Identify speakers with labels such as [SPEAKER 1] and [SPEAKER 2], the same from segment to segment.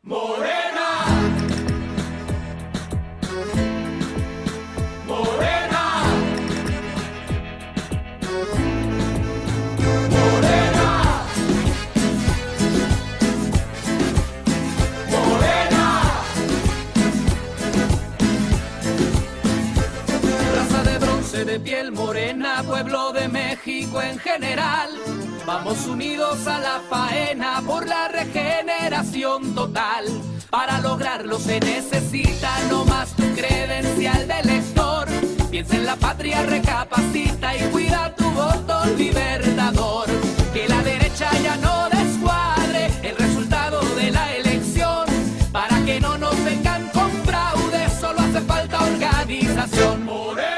[SPEAKER 1] Morena, morena, morena, morena. Raza de bronce de piel morena, pueblo de México en general. Vamos unidos a la faena por la regeneración total. Para lograrlo se necesita no más tu credencial de elector. Piensa en la patria, recapacita y cuida tu voto libertador. Que la derecha ya no descuadre el resultado de la elección. Para que no nos vengan con fraude, solo hace falta organización. Morena.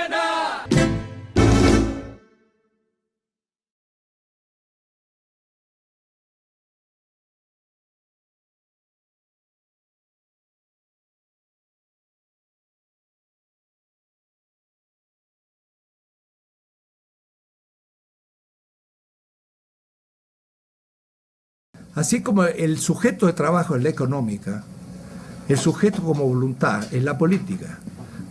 [SPEAKER 2] Así como el sujeto de trabajo es la económica, el sujeto como voluntad es la política.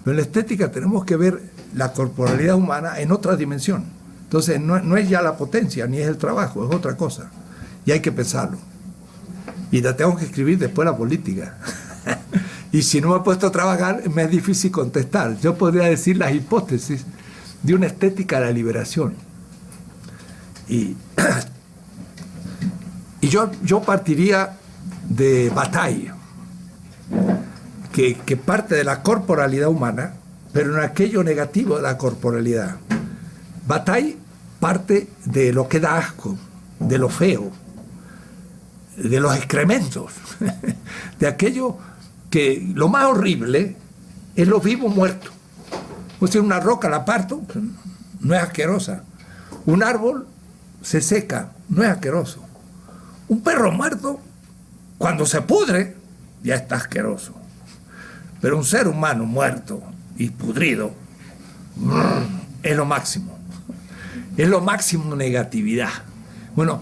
[SPEAKER 2] Pero en la estética tenemos que ver la corporalidad humana en otra dimensión. Entonces no es ya la potencia, ni es el trabajo, es otra cosa. Y hay que pensarlo. Y la tengo que escribir después la política. Y si no me he puesto a trabajar, me es difícil contestar. Yo podría decir las hipótesis de una estética de la liberación. Y yo partiría de Bataille, que parte de la corporalidad humana, pero en aquello negativo de la corporalidad. Bataille parte de lo que da asco, de lo feo, de los excrementos, de aquello que lo más horrible es lo vivo muerto. O sea, una roca la parto, no es asquerosa. Un árbol se seca, no es asqueroso. Un perro muerto, cuando se pudre, ya está asqueroso. Pero un ser humano muerto y pudrido es lo máximo. Es lo máximo negatividad. Bueno,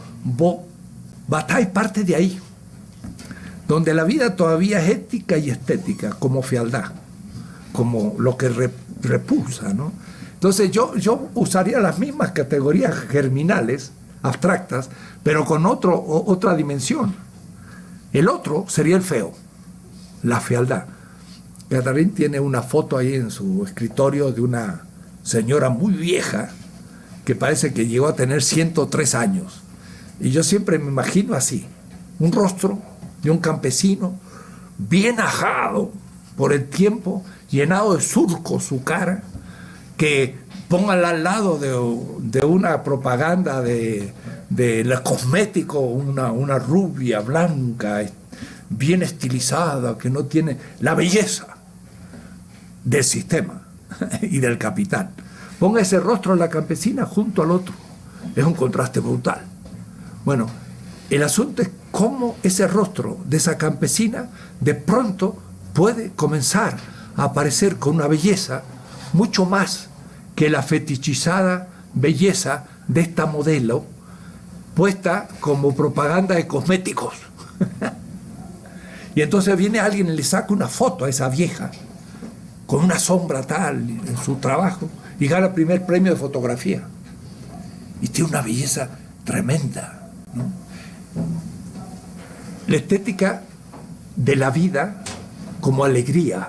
[SPEAKER 2] Bataille parte de ahí, donde la vida todavía es ética y estética, como fealdad, como lo que repulsa, ¿no? Entonces yo usaría las mismas categorías germinales, abstractas, pero con otra dimensión. El otro sería el feo, la fealdad. Catherine tiene una foto ahí en su escritorio de una señora muy vieja que parece que llegó a tener 103 años. Y yo siempre me imagino así, un rostro de un campesino bien ajado por el tiempo, llenado de surcos su cara, que pónganla al lado de una propaganda de los cosméticos, una rubia blanca, bien estilizada, que no tiene la belleza del sistema y del capital. Ponga ese rostro de la campesina junto al otro. Es un contraste brutal. Bueno, el asunto es cómo ese rostro de esa campesina de pronto puede comenzar a aparecer con una belleza mucho más que la fetichizada belleza de esta modelo puesta como propaganda de cosméticos. Y entonces viene alguien y le saca una foto a esa vieja con una sombra tal en su trabajo y gana el primer premio de fotografía. Y tiene una belleza tremenda, ¿no? La estética de la vida como alegría.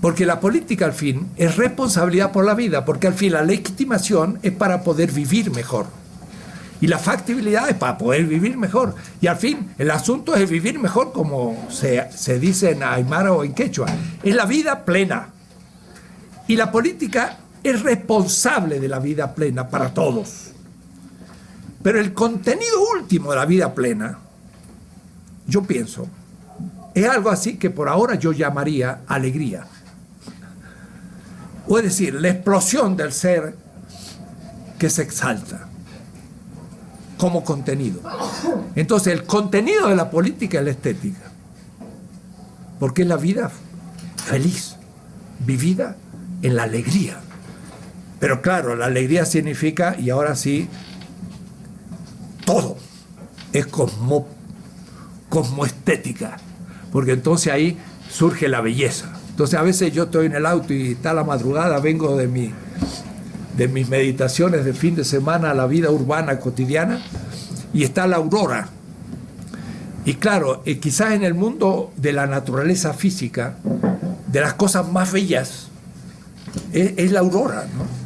[SPEAKER 2] Porque la política, al fin, es responsabilidad por la vida, porque al fin la legitimación es para poder vivir mejor. Y la factibilidad es para poder vivir mejor. Y al fin, el asunto es vivir mejor, como se dice en aymara o en quechua. Es la vida plena. Y la política es responsable de la vida plena para todos. Pero el contenido último de la vida plena, yo pienso, es algo así que por ahora yo llamaría alegría. O es decir, la explosión del ser que se exalta como contenido. Entonces, el contenido de la política es la estética. Porque es la vida feliz, vivida en la alegría. Pero claro, la alegría significa, y ahora sí, todo es cosmoestética, porque entonces ahí surge la belleza. Entonces a veces yo estoy en el auto y está la madrugada, vengo de mis meditaciones de fin de semana a la vida urbana cotidiana, y está la aurora. Y claro, quizás en el mundo de la naturaleza física, de las cosas más bellas, es la aurora, ¿no?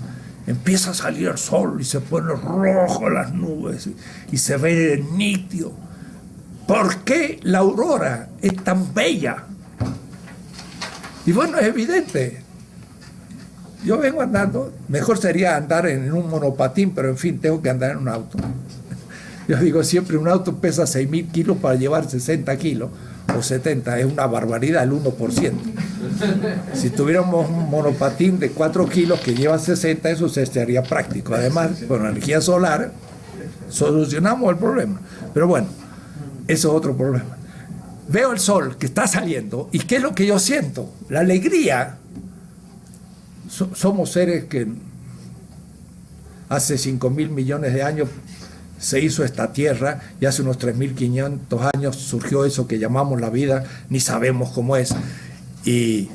[SPEAKER 2] Empieza a salir el sol y se pone rojo las nubes y se ve nítido. ¿Por qué la aurora es tan bella? Y bueno, es evidente. Yo vengo andando, mejor sería andar en un monopatín, pero en fin, tengo que andar en un auto. Yo digo siempre, un auto pesa 6.000 kilos para llevar 60 kilos o 70, es una barbaridad, el 1%. Si tuviéramos un monopatín de 4 kilos que lleva 60, eso sería práctico. Además, con energía solar, solucionamos el problema. Pero bueno, eso es otro problema. Veo el sol que está saliendo, ¿y qué es lo que yo siento? La alegría. Somos seres que hace 5.000 millones de años se hizo esta tierra, y hace unos 3.500 años surgió eso que llamamos la vida, ni sabemos cómo es, y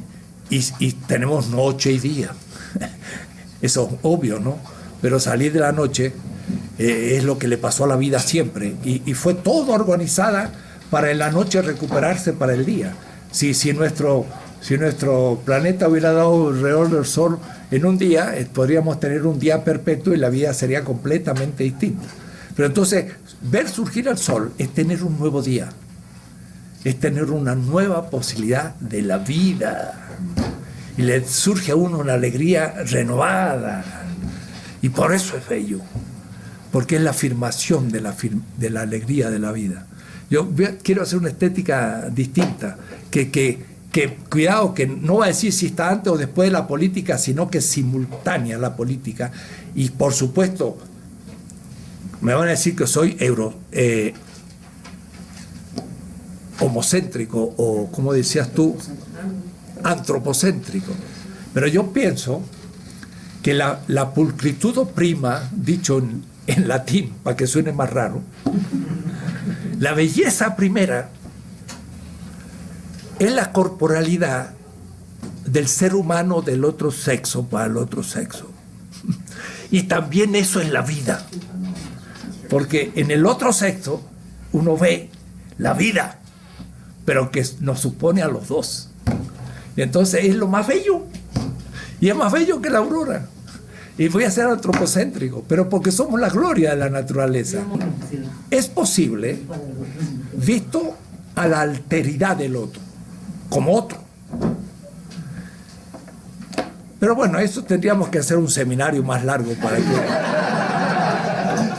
[SPEAKER 2] tenemos noche y día. Eso es obvio, ¿no? Pero salir de la noche es lo que le pasó a la vida siempre, y fue todo organizada para en la noche recuperarse para el día. Si nuestro planeta hubiera dado alrededor del Sol en un día, podríamos tener un día perpetuo y la vida sería completamente distinta. Pero entonces, ver surgir el sol es tener un nuevo día, es tener una nueva posibilidad de la vida. Y le surge a uno una alegría renovada. Y por eso es bello, porque es la afirmación de la alegría de la vida. Yo quiero hacer una estética distinta, que cuidado, que no va a decir si está antes o después de la política, sino que es simultánea la política. Y por supuesto, me van a decir que soy homocéntrico, o como decías tú, antropocéntrico. Pero yo pienso que la pulcritudo prima, dicho en latín, para que suene más raro, la belleza primera es la corporalidad del ser humano del otro sexo para el otro sexo. Y también eso es la vida. Porque en el otro sexo uno ve la vida, pero que nos supone a los dos. Y entonces es lo más bello. Y es más bello que la aurora. Y voy a ser antropocéntrico, pero porque somos la gloria de la naturaleza. Es posible, visto a la alteridad del otro, como otro. Pero bueno, eso tendríamos que hacer un seminario más largo para que...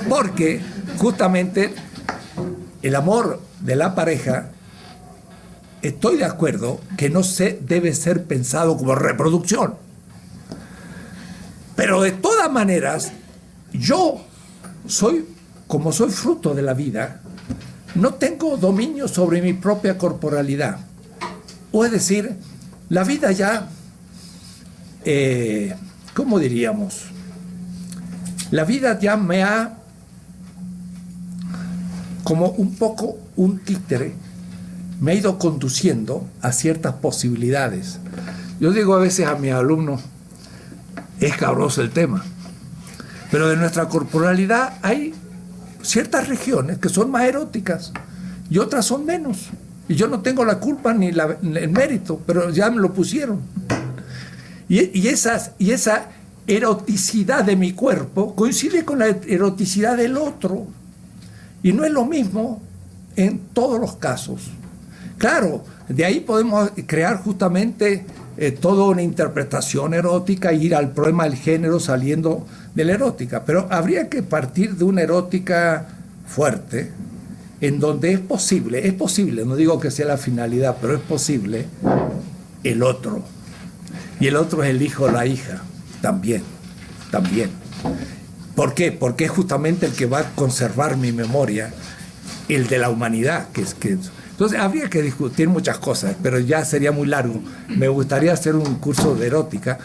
[SPEAKER 2] Porque justamente el amor de la pareja, estoy de acuerdo que no debe ser pensado como reproducción. Pero de todas maneras, yo como soy fruto de la vida, no tengo dominio sobre mi propia corporalidad. O es decir, la vida ya, ¿cómo diríamos? La vida ya me ha, como un poco un títere, me ha ido conduciendo a ciertas posibilidades. Yo digo a veces a mis alumnos, es cabroso el tema, pero de nuestra corporalidad hay ciertas regiones que son más eróticas y otras son menos. Y yo no tengo la culpa ni el mérito, pero ya me lo pusieron. Y esa eroticidad de mi cuerpo coincide con la eroticidad del otro. Y no es lo mismo en todos los casos. Claro, de ahí podemos crear justamente toda una interpretación erótica e ir al problema del género saliendo de la erótica. Pero habría que partir de una erótica fuerte, en donde es posible, no digo que sea la finalidad, pero es posible el otro. Y el otro es el hijo o la hija, también. ¿Por qué? Porque es justamente el que va a conservar mi memoria, el de la humanidad. Entonces habría que discutir muchas cosas, pero ya sería muy largo. Me gustaría hacer un curso de erótica,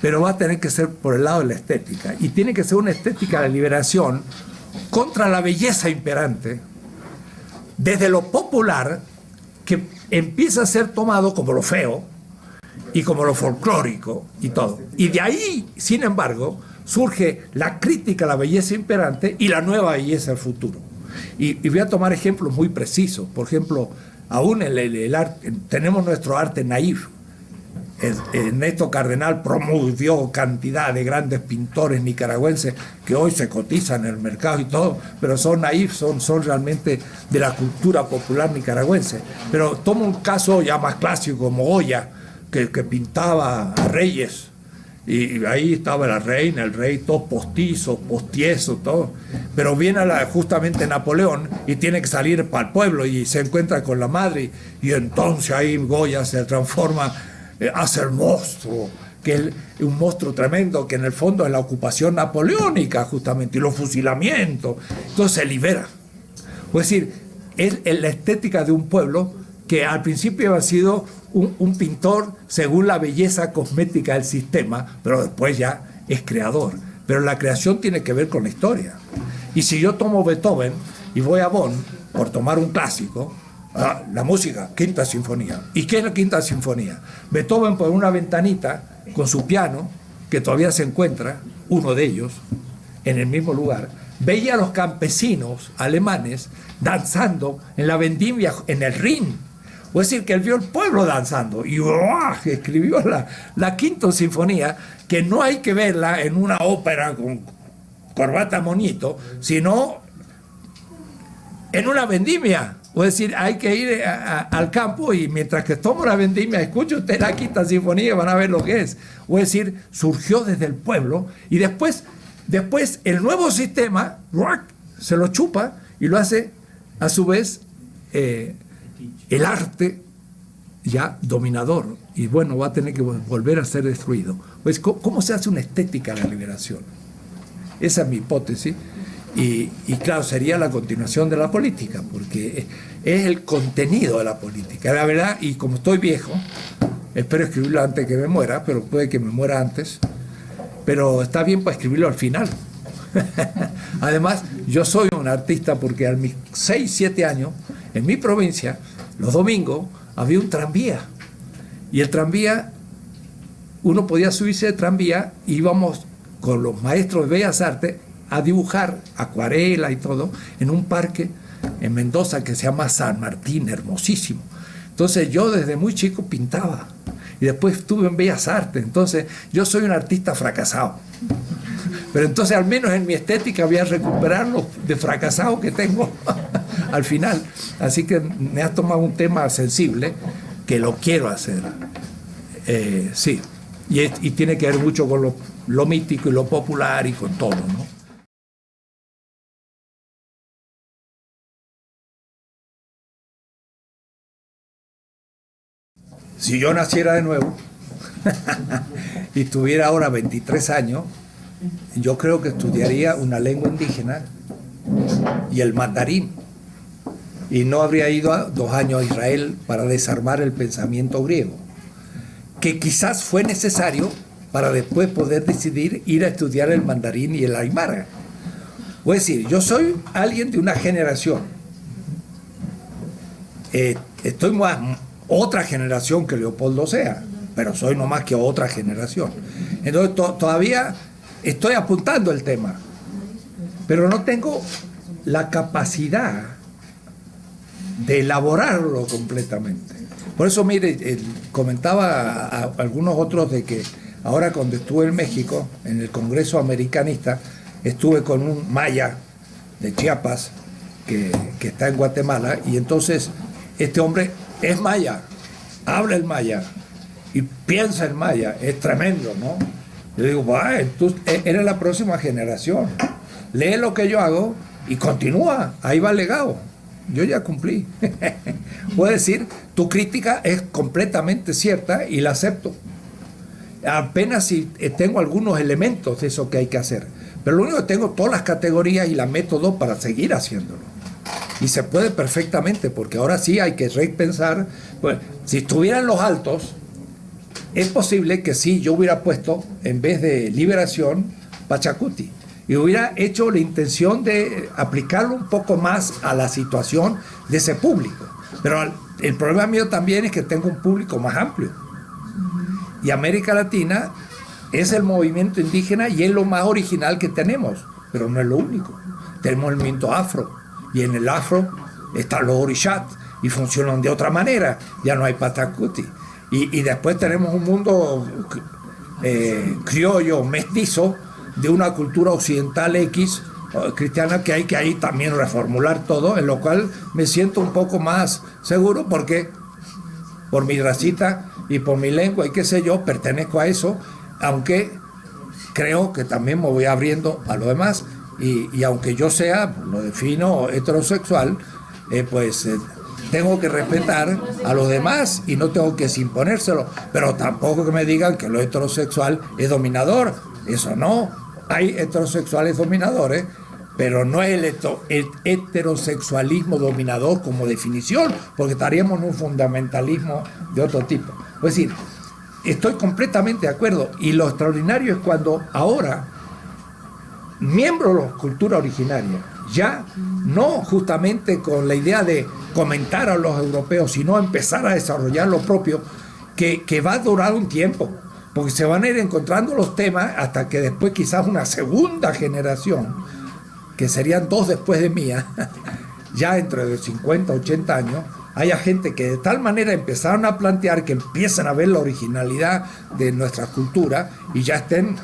[SPEAKER 2] pero va a tener que ser por el lado de la estética. Y tiene que ser una estética de liberación contra la belleza imperante desde lo popular, que empieza a ser tomado como lo feo y como lo folclórico y todo. Y de ahí, sin embargo, surge la crítica a la belleza imperante y la nueva belleza del futuro. Y voy a tomar ejemplos muy precisos. Por ejemplo, aún el arte, tenemos nuestro arte naif. Ernesto Cardenal promovió cantidad de grandes pintores nicaragüenses que hoy se cotizan en el mercado y todo, pero son naif, son realmente de la cultura popular nicaragüense. Pero tomo un caso ya más clásico como Goya, que pintaba a reyes, y ahí estaba la reina, el rey, todo postizo, postieso, todo. Pero viene justamente Napoleón y tiene que salir para el pueblo y se encuentra con la madre, y entonces ahí Goya se transforma, hace el monstruo, que es un monstruo tremendo, que en el fondo es la ocupación napoleónica justamente, y los fusilamientos. Entonces se libera. Es decir, es la estética de un pueblo que al principio ha sido un pintor según la belleza cosmética del sistema, pero después ya es creador. Pero la creación tiene que ver con la historia. Y si yo tomo Beethoven y voy a Bonn, por tomar un clásico, la música, Quinta Sinfonía. ¿Y qué es la Quinta Sinfonía? Beethoven, por una ventanita, con su piano, que todavía se encuentra, uno de ellos, en el mismo lugar, veía a los campesinos alemanes danzando en la vendimia, en el Rin. Es decir, que él vio el pueblo danzando y escribió la Quinta Sinfonía, que no hay que verla en una ópera con corbata monito, sino en una vendimia. Es decir, hay que ir al campo y mientras que tomo la vendimia, escuche usted la Quinta Sinfonía y van a ver lo que es. Es decir, surgió desde el pueblo y después el nuevo sistema se lo chupa y lo hace a su vez el arte ya dominador, y bueno, va a tener que volver a ser destruido. Pues, ¿cómo se hace una estética de la liberación? Esa es mi hipótesis, y claro, sería la continuación de la política, porque es el contenido de la política. La verdad, y como estoy viejo, espero escribirlo antes que me muera, pero puede que me muera antes, pero está bien para escribirlo al final. Además, yo soy un artista porque a mis 6, 7 años, en mi provincia, los domingos, había un tranvía. Y el tranvía, uno podía subirse de tranvía, y íbamos con los maestros de Bellas Artes a dibujar acuarela y todo, en un parque en Mendoza que se llama San Martín, hermosísimo. Entonces yo desde muy chico pintaba, y después estuve en Bellas Artes. Entonces yo soy un artista fracasado. Pero entonces al menos en mi estética voy a recuperar lo de fracasado que tengo al final. Así que me has tomado un tema sensible que lo quiero hacer. Sí, y tiene que ver mucho con lo mítico y lo popular y con todo, ¿no? Si yo naciera de nuevo y tuviera ahora 23 años, yo creo que estudiaría una lengua indígena y el mandarín, y no habría ido 2 años a Israel para desarmar el pensamiento griego, que quizás fue necesario para después poder decidir ir a estudiar el mandarín y el aymara. Es decir, yo soy alguien de una generación, estoy más otra generación que Leopoldo Sea, pero soy no más que otra generación. Entonces todavía estoy apuntando el tema, pero no tengo la capacidad de elaborarlo completamente. Por eso, mire, comentaba a algunos otros de que ahora cuando estuve en México, en el Congreso Americanista, estuve con un maya de Chiapas que está en Guatemala, y entonces este hombre es maya, habla el maya y piensa el maya, es tremendo, ¿no? Yo digo, tú eres la próxima generación, lee lo que yo hago y continúa, ahí va el legado. Yo ya cumplí. Puedo decir, tu crítica es completamente cierta y la acepto. Apenas si tengo algunos elementos de eso que hay que hacer, pero lo único que tengo todas las categorías y la método para seguir haciéndolo. Y se puede perfectamente, porque ahora sí hay que repensar. Pues, si estuvieran los altos, es posible que sí, yo hubiera puesto, en vez de liberación, Pachacuti. y hubiera hecho la intención de aplicarlo un poco más a la situación de ese público. Pero el problema mío también es que tengo un público más amplio. Y América Latina es el movimiento indígena y es lo más original que tenemos, pero no es lo único. Tenemos el movimiento afro, y en el afro están los orishat, y funcionan de otra manera, ya no hay patacuti. Y después tenemos un mundo criollo, mestizo, de una cultura occidental X, cristiana, que hay que ahí también reformular todo, en lo cual me siento un poco más seguro, porque por mi racita y por mi lengua y qué sé yo, pertenezco a eso, aunque creo que también me voy abriendo a lo demás, y aunque yo sea, lo defino heterosexual, tengo que respetar a los demás y no tengo que imponérselo, pero tampoco que me digan que lo heterosexual es dominador. Eso no, hay heterosexuales dominadores, pero no es el heterosexualismo dominador como definición, porque estaríamos en un fundamentalismo de otro tipo. Es decir, estoy completamente de acuerdo, y lo extraordinario es cuando ahora miembros de la cultura originaria, ya no justamente con la idea de comentar a los europeos, sino empezar a desarrollar lo propio, que va a durar un tiempo, porque se van a ir encontrando los temas hasta que después quizás una segunda generación, que serían 2 después de mía, ya entre 50, 80 años, haya gente que de tal manera empezaron a plantear que empiezan a ver la originalidad de nuestra cultura y ya estén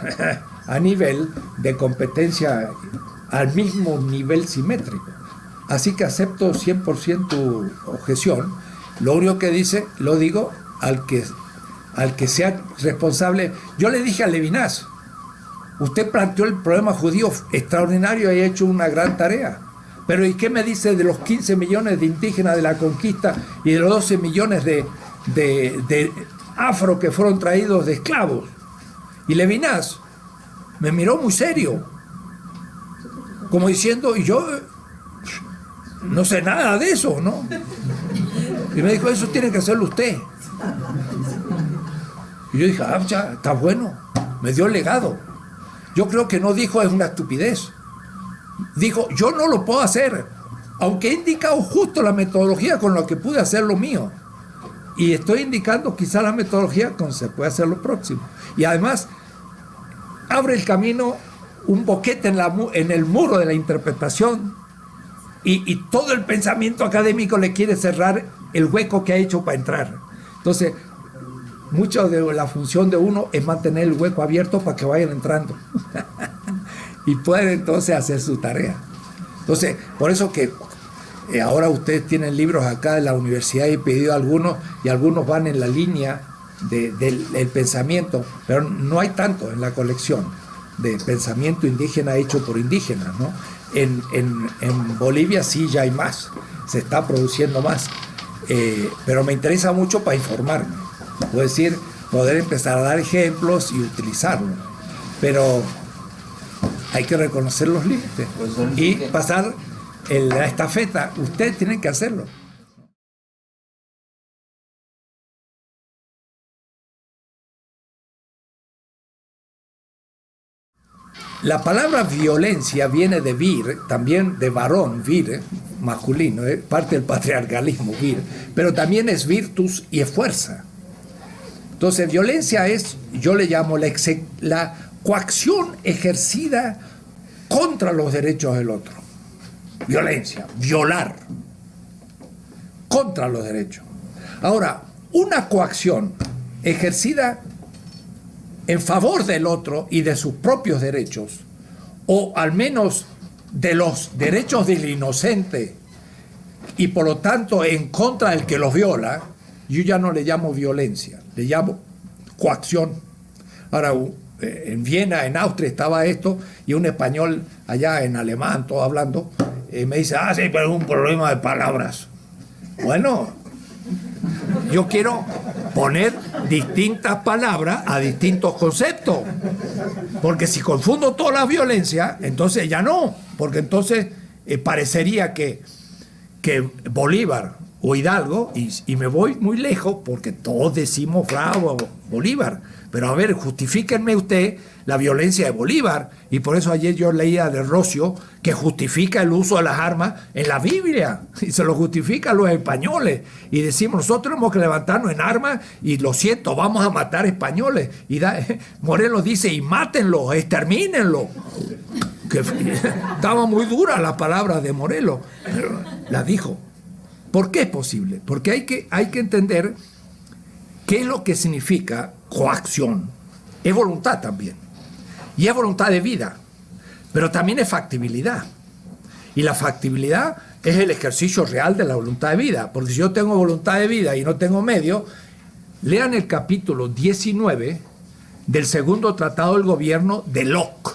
[SPEAKER 2] a nivel de competencia, al mismo nivel simétrico. Así que acepto 100% tu objeción. Lo único que dice, lo digo al que sea responsable. Yo le dije a Levinas, usted planteó el problema judío extraordinario y ha hecho una gran tarea. Pero ¿y qué me dice de los 15 millones de indígenas de la conquista y de los 12 millones de afro que fueron traídos de esclavos? Y Levinas me miró muy serio, como diciendo, y yo no sé nada de eso, ¿no? Y me dijo, eso tiene que hacerlo usted. Y yo dije, ya, está bueno, me dio el legado. Yo creo que no dijo es una estupidez. Dijo, yo no lo puedo hacer, aunque he indicado justo la metodología con la que pude hacer lo mío. Y estoy indicando quizá la metodología con se puede hacer lo próximo. Y además, abre el camino, un boquete en el muro de la interpretación, y todo el pensamiento académico le quiere cerrar el hueco que ha hecho para entrar. Entonces, mucho de la función de uno es mantener el hueco abierto para que vayan entrando y pueden entonces hacer su tarea. Entonces, por eso que ahora ustedes tienen libros acá de la universidad, he pedido algunos, y algunos van en la línea del pensamiento, pero no hay tanto en la colección de pensamiento indígena hecho por indígenas, ¿no? En Bolivia sí ya hay más, se está produciendo más, pero me interesa mucho para informarme, es decir, poder empezar a dar ejemplos y utilizarlos, pero hay que reconocer los límites y pasar la estafeta. Ustedes tienen que hacerlo. La palabra violencia viene de vir, también de varón, vir, masculino, parte del patriarcalismo, vir, pero también es virtus y es fuerza. Entonces, violencia es, yo le llamo la coacción ejercida contra los derechos del otro. Violencia, violar, contra los derechos. Ahora, una coacción ejercida en favor del otro y de sus propios derechos, o al menos de los derechos del inocente, y por lo tanto en contra del que los viola, yo ya no le llamo violencia, le llamo coacción. Ahora, en Viena, en Austria, estaba esto, y un español allá en alemán, todo hablando, me dice, sí, pero es un problema de palabras. Bueno, yo quiero poner distintas palabras a distintos conceptos, porque si confundo toda la violencia, entonces ya no, porque entonces parecería que Bolívar o Hidalgo, y me voy muy lejos porque todos decimos bravo Bolívar, pero a ver, justifíquenme usted la violencia de Bolívar, y por eso ayer yo leía de Rocio que justifica el uso de las armas en la Biblia, y se lo justifica a los españoles, y decimos nosotros tenemos que levantarnos en armas, y lo siento, vamos a matar españoles, y Morelos dice, y mátenlos, extermínenlos, que estaba muy dura la palabra de Morelos, pero la dijo. ¿Por qué es posible? Porque hay que entender qué es lo que significa coacción. Es voluntad también. Y es voluntad de vida. Pero también es factibilidad. Y la factibilidad es el ejercicio real de la voluntad de vida. Porque si yo tengo voluntad de vida y no tengo medios, lean el capítulo 19 del segundo tratado del gobierno de Locke.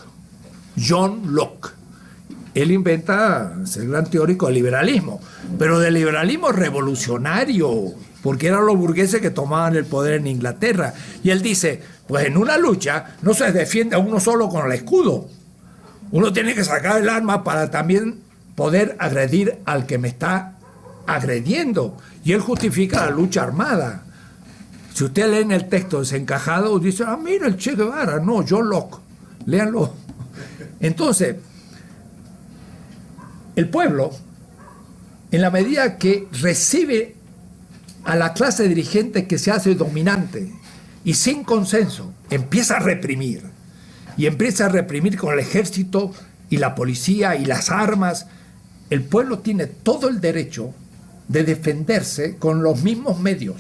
[SPEAKER 2] John Locke. Él inventa, es el gran teórico del liberalismo, pero del liberalismo revolucionario, porque eran los burgueses que tomaban el poder en Inglaterra. Y él dice, pues en una lucha no se defiende a uno solo con el escudo. Uno tiene que sacar el arma para también poder agredir al que me está agrediendo. Y él justifica la lucha armada. Si usted lee en el texto desencajado, dice, mira el Che Guevara. No, John Locke. Léanlo. Entonces, el pueblo, en la medida que recibe a la clase dirigente que se hace dominante y sin consenso, empieza a reprimir. Y empieza a reprimir con el ejército y la policía y las armas. El pueblo tiene todo el derecho de defenderse con los mismos medios.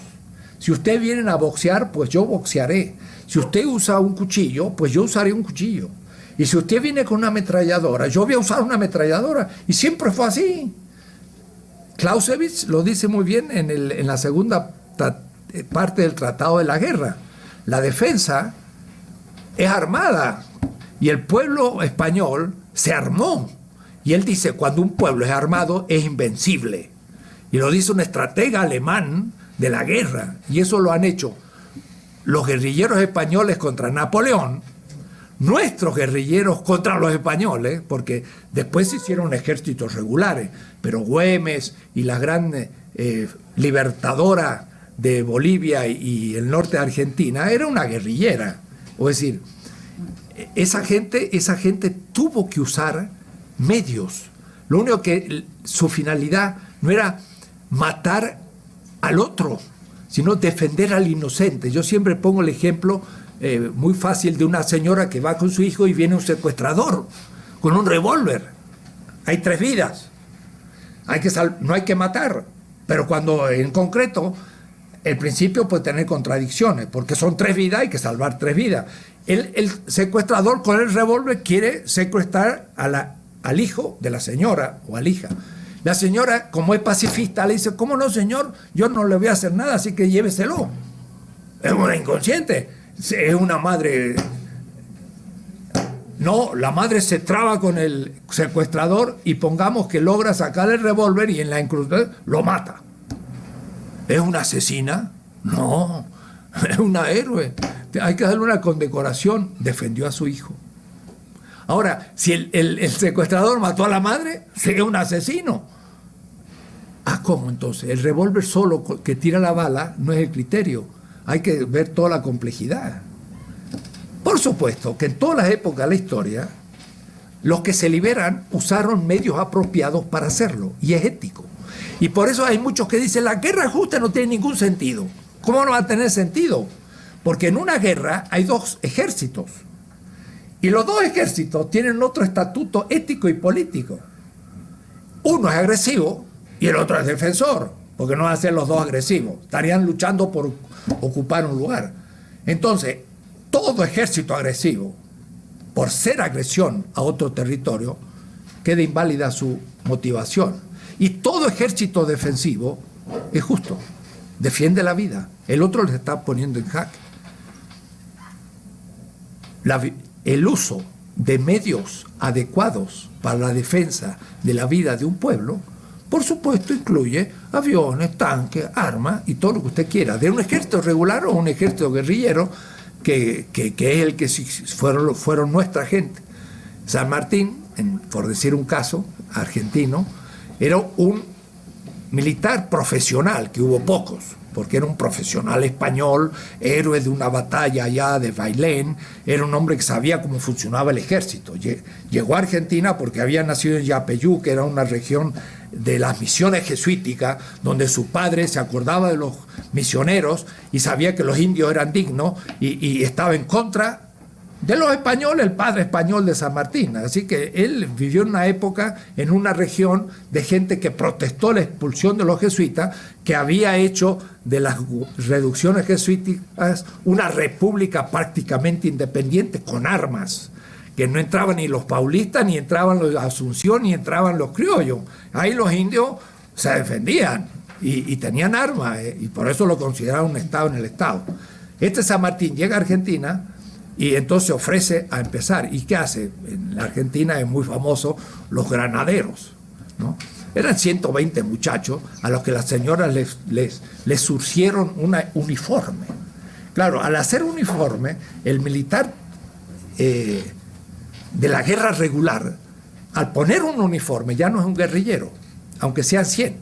[SPEAKER 2] Si ustedes vienen a boxear, pues yo boxearé. Si usted usa un cuchillo, pues yo usaré un cuchillo. Y si usted viene con una ametralladora, yo voy a usar una ametralladora. Y siempre fue así. Clausewitz lo dice muy bien en la segunda parte del Tratado de la Guerra. La defensa es armada. Y el pueblo español se armó. Y él dice, cuando un pueblo es armado, es invencible. Y lo dice un estratega alemán de la guerra. Y eso lo han hecho los guerrilleros españoles contra Napoleón, nuestros guerrilleros contra los españoles, porque después se hicieron ejércitos regulares, pero Güemes y la gran libertadora de Bolivia y el norte de Argentina era una guerrillera. Es decir, esa gente tuvo que usar medios. Lo único que su finalidad no era matar al otro, sino defender al inocente. Yo siempre pongo el ejemplo muy fácil de una señora que va con su hijo y viene un secuestrador con un revólver. Hay 3 vidas. No hay que matar. Pero cuando en concreto el principio puede tener contradicciones, porque son 3 vidas, hay que salvar 3 vidas. El secuestrador con el revólver quiere secuestrar al hijo de la señora o a la hija. La señora, como es pacifista, le dice, ¿cómo no, señor? Yo no le voy a hacer nada, así que lléveselo. Es una inconsciente. Es una madre. No, la madre se traba con el secuestrador y pongamos que logra sacar el revólver y en la encrucijada lo mata. ¿Es una asesina? No, es una héroe. Hay que darle una condecoración. Defendió a su hijo. Ahora, si el secuestrador mató a la madre, sería un asesino. ¿Cómo entonces? El revólver solo que tira la bala no es el criterio. Hay que ver toda la complejidad. Por supuesto que en todas las épocas de la historia, los que se liberan usaron medios apropiados para hacerlo, y es ético. Y por eso hay muchos que dicen, la guerra justa no tiene ningún sentido. ¿Cómo no va a tener sentido? Porque en una guerra hay 2 ejércitos. Y los 2 ejércitos tienen otro estatuto ético y político. Uno es agresivo y el otro es defensor, porque no van a ser los 2 agresivos. Estarían luchando por ocupar un lugar. Entonces, todo ejército agresivo, por ser agresión a otro territorio, queda inválida su motivación. Y todo ejército defensivo es justo, defiende la vida. El otro le está poniendo en jaque. El uso de medios adecuados para la defensa de la vida de un pueblo, por supuesto, incluye aviones, tanques, armas y todo lo que usted quiera, de un ejército regular o un ejército guerrillero, que es el que fueron nuestra gente. San Martín, por decir un caso argentino, era un militar profesional, que hubo pocos, porque era un profesional español, héroe de una batalla allá de Bailén, era un hombre que sabía cómo funcionaba el ejército. Llegó a Argentina porque había nacido en Yapeyú, que era una región de las misiones jesuíticas, donde su padre se acordaba de los misioneros y sabía que los indios eran dignos y estaba en contra de los españoles, el padre español de San Martín. Así que él vivió en una época, en una región de gente que protestó la expulsión de los jesuitas, que había hecho de las reducciones jesuíticas una república prácticamente independiente con armas, que no entraban ni los paulistas, ni entraban los de Asunción, ni entraban los criollos. Ahí los indios se defendían y tenían armas, y por eso lo consideraban un estado en el estado. Este San Martín llega a Argentina y entonces ofrece a empezar. ¿Y qué hace? En la Argentina es muy famoso los granaderos, ¿no? Eran 120 muchachos a los que las señoras les surcieron un uniforme. Claro, al hacer uniforme, el militar de la guerra regular, al poner un uniforme, ya no es un guerrillero, aunque sean 100,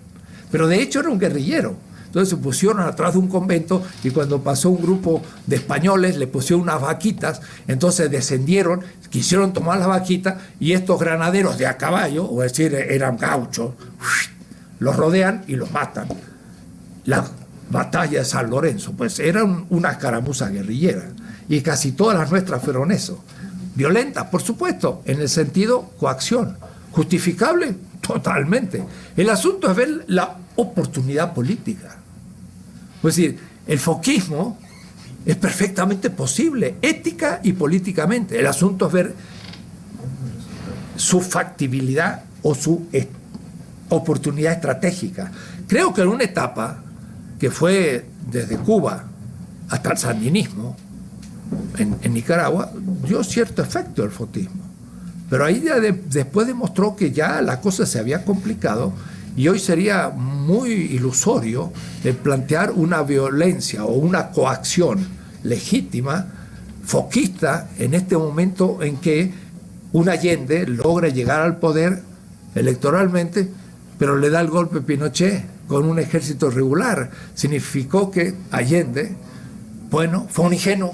[SPEAKER 2] pero de hecho era un guerrillero. Entonces se pusieron atrás de un convento y cuando pasó un grupo de españoles le pusieron unas vaquitas, entonces descendieron, quisieron tomar las vaquitas y estos granaderos de a caballo, o es decir, eran gauchos, los rodean y los matan. La batalla de San Lorenzo, pues era una escaramuza guerrillera y casi todas las nuestras fueron eso. Violentas, por supuesto, en el sentido coacción. ¿Justificable? Totalmente. El asunto es ver la oportunidad política. Es decir, el foquismo es perfectamente posible, ética y políticamente. El asunto es ver su factibilidad o su oportunidad estratégica. Creo que en una etapa que fue desde Cuba hasta el sandinismo, en Nicaragua, dio cierto efecto el foquismo. Pero ahí ya después demostró que ya la cosa se había complicado y hoy sería muy ilusorio el plantear una violencia o una coacción legítima, foquista, en este momento en que un Allende logra llegar al poder electoralmente, pero le da el golpe a Pinochet con un ejército regular. Significó que Allende, bueno, fue un ingenuo,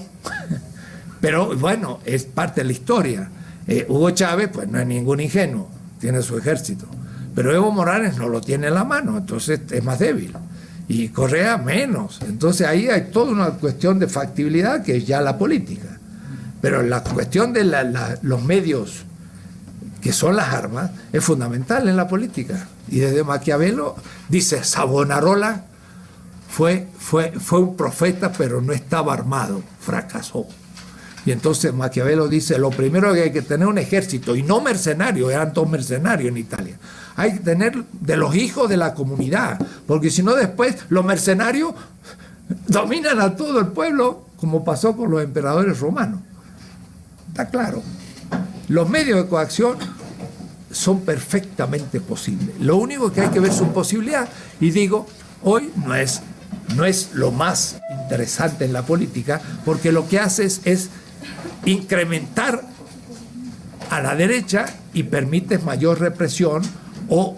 [SPEAKER 2] pero bueno, es parte de la historia. Hugo Chávez, pues no es ningún ingenuo, tiene su ejército. Pero Evo Morales no lo tiene en la mano, entonces es más débil. Y Correa menos. Entonces ahí hay toda una cuestión de factibilidad que es ya la política. Pero la cuestión de los medios, que son las armas, es fundamental en la política. Y desde Maquiavelo dice, Savonarola fue un profeta, pero no estaba armado, fracasó. Y entonces Maquiavelo dice, lo primero que hay que tener un ejército, y no mercenarios, eran todos mercenarios en Italia. Hay que tener de los hijos de la comunidad, porque si no después los mercenarios dominan a todo el pueblo, como pasó con los emperadores romanos. Está claro. Los medios de coacción son perfectamente posibles. Lo único que hay que ver es su posibilidad, y digo, hoy no es lo más interesante en la política, porque lo que haces es incrementar a la derecha y permites mayor represión. O,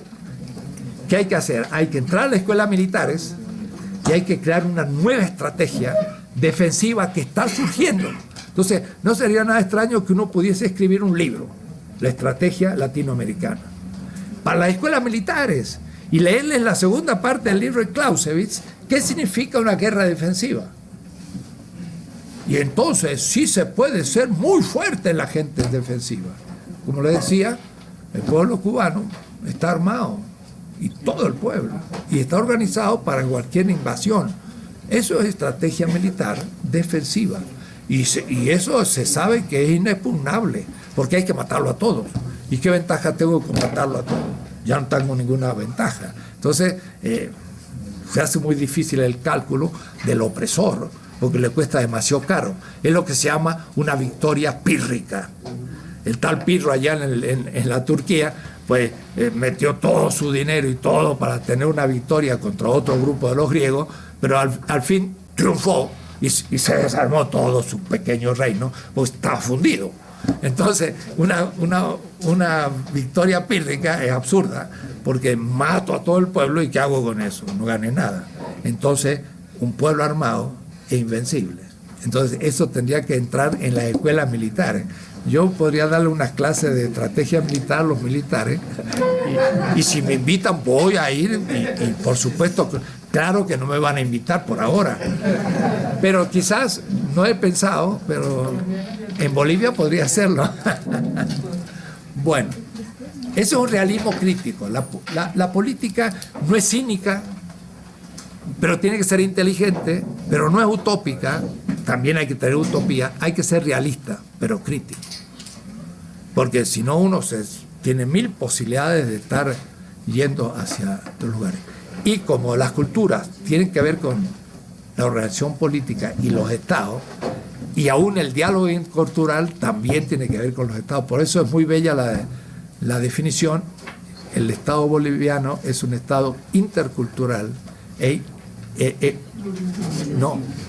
[SPEAKER 2] ¿qué hay que hacer? Hay que entrar a las escuelas militares y hay que crear una nueva estrategia defensiva que está surgiendo. Entonces, no sería nada extraño que uno pudiese escribir un libro, la estrategia latinoamericana, para las escuelas militares, y leerles la segunda parte del libro de Clausewitz, qué significa una guerra defensiva. Y entonces sí se puede ser muy fuerte en la gente defensiva. Como le decía, el pueblo cubano está armado, y todo el pueblo, y está organizado para cualquier invasión. Eso es estrategia militar defensiva, y eso se sabe que es inexpugnable, porque hay que matarlo a todos. ¿Y qué ventaja tengo con matarlo a todos? Ya no tengo ninguna ventaja. Entonces se hace muy difícil el cálculo del opresor, porque le cuesta demasiado caro. Es lo que se llama una victoria pírrica. El tal Pirro allá en la Turquía, pues metió todo su dinero y todo para tener una victoria contra otro grupo de los griegos, pero al fin triunfó y se desarmó todo su pequeño reino, pues estaba fundido. Entonces, una victoria pírrica es absurda, porque mato a todo el pueblo y ¿qué hago con eso? No gané nada. Entonces, un pueblo armado es invencible. Entonces, eso tendría que entrar en las escuelas militares. Yo podría darle unas clases de estrategia militar a los militares y si me invitan voy a ir y por supuesto, claro que no me van a invitar por ahora. Pero quizás, no he pensado, pero en Bolivia podría hacerlo. Bueno, eso es un realismo crítico. La política no es cínica, pero tiene que ser inteligente, pero no es utópica. También hay que tener utopía, hay que ser realista, pero crítico. Porque si no, uno tiene mil posibilidades de estar yendo hacia otros lugares. Y como las culturas tienen que ver con la organización política y los estados, y aún el diálogo cultural también tiene que ver con los estados. Por eso es muy bella la definición. El Estado boliviano es un Estado intercultural,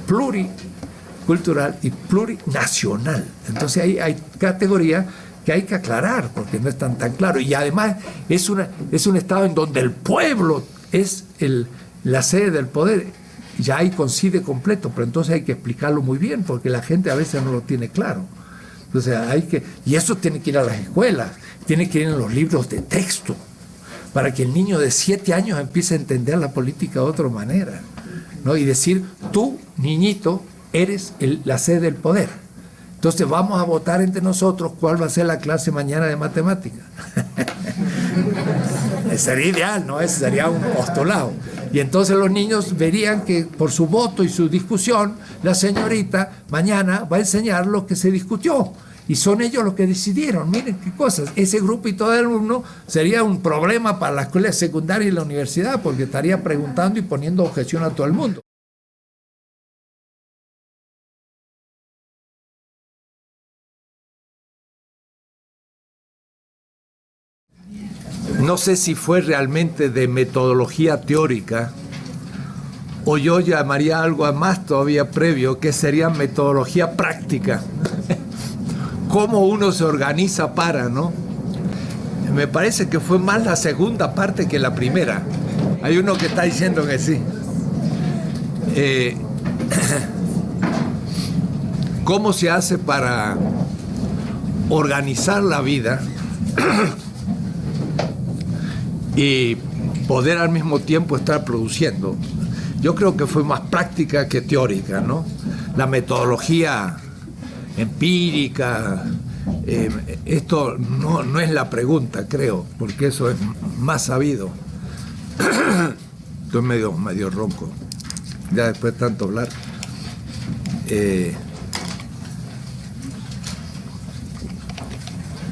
[SPEAKER 2] pluricultural y plurinacional. Entonces ahí hay categorías que hay que aclarar porque no están tan claros. Y además es un Estado en donde el pueblo es la sede del poder. Ya ahí coincide completo, pero entonces hay que explicarlo muy bien porque la gente a veces no lo tiene claro. Entonces y eso tiene que ir a las escuelas, tiene que ir en los libros de texto, para que el niño de 7 años empiece a entender la política de otra manera, ¿no? Y decir, tú, niñito, eres la sede del poder. Entonces vamos a votar entre nosotros cuál va a ser la clase mañana de matemáticas. Sería ideal, ¿no? Ese sería un postulado. Y entonces los niños verían que por su voto y su discusión, la señorita mañana va a enseñar lo que se discutió. Y son ellos los que decidieron. Miren qué cosas. Ese grupito de alumnos sería un problema para la escuela secundaria y la universidad, porque estaría preguntando y poniendo objeción a todo el mundo. No sé si fue realmente de metodología teórica o yo llamaría algo más todavía previo, que sería metodología práctica. Cómo uno se organiza para, ¿no? Me parece que fue más la segunda parte que la primera. Hay uno que está diciendo que sí. ¿Cómo se hace para organizar la vida y poder al mismo tiempo estar produciendo? Yo creo que fue más práctica que teórica, ¿no? La metodología empírica, esto no es la pregunta, creo, porque eso es más sabido. Estoy medio ronco, ya después de tanto hablar.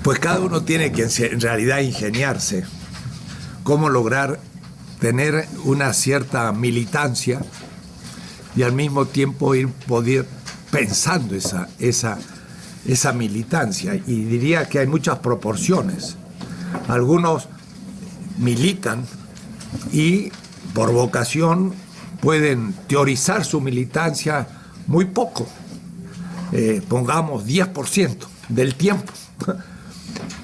[SPEAKER 2] Pues cada uno tiene que en realidad ingeniarse cómo lograr tener una cierta militancia y al mismo tiempo poder pensando esa militancia. Y diría que hay muchas proporciones. Algunos militan y por vocación pueden teorizar su militancia muy poco, pongamos 10% del tiempo.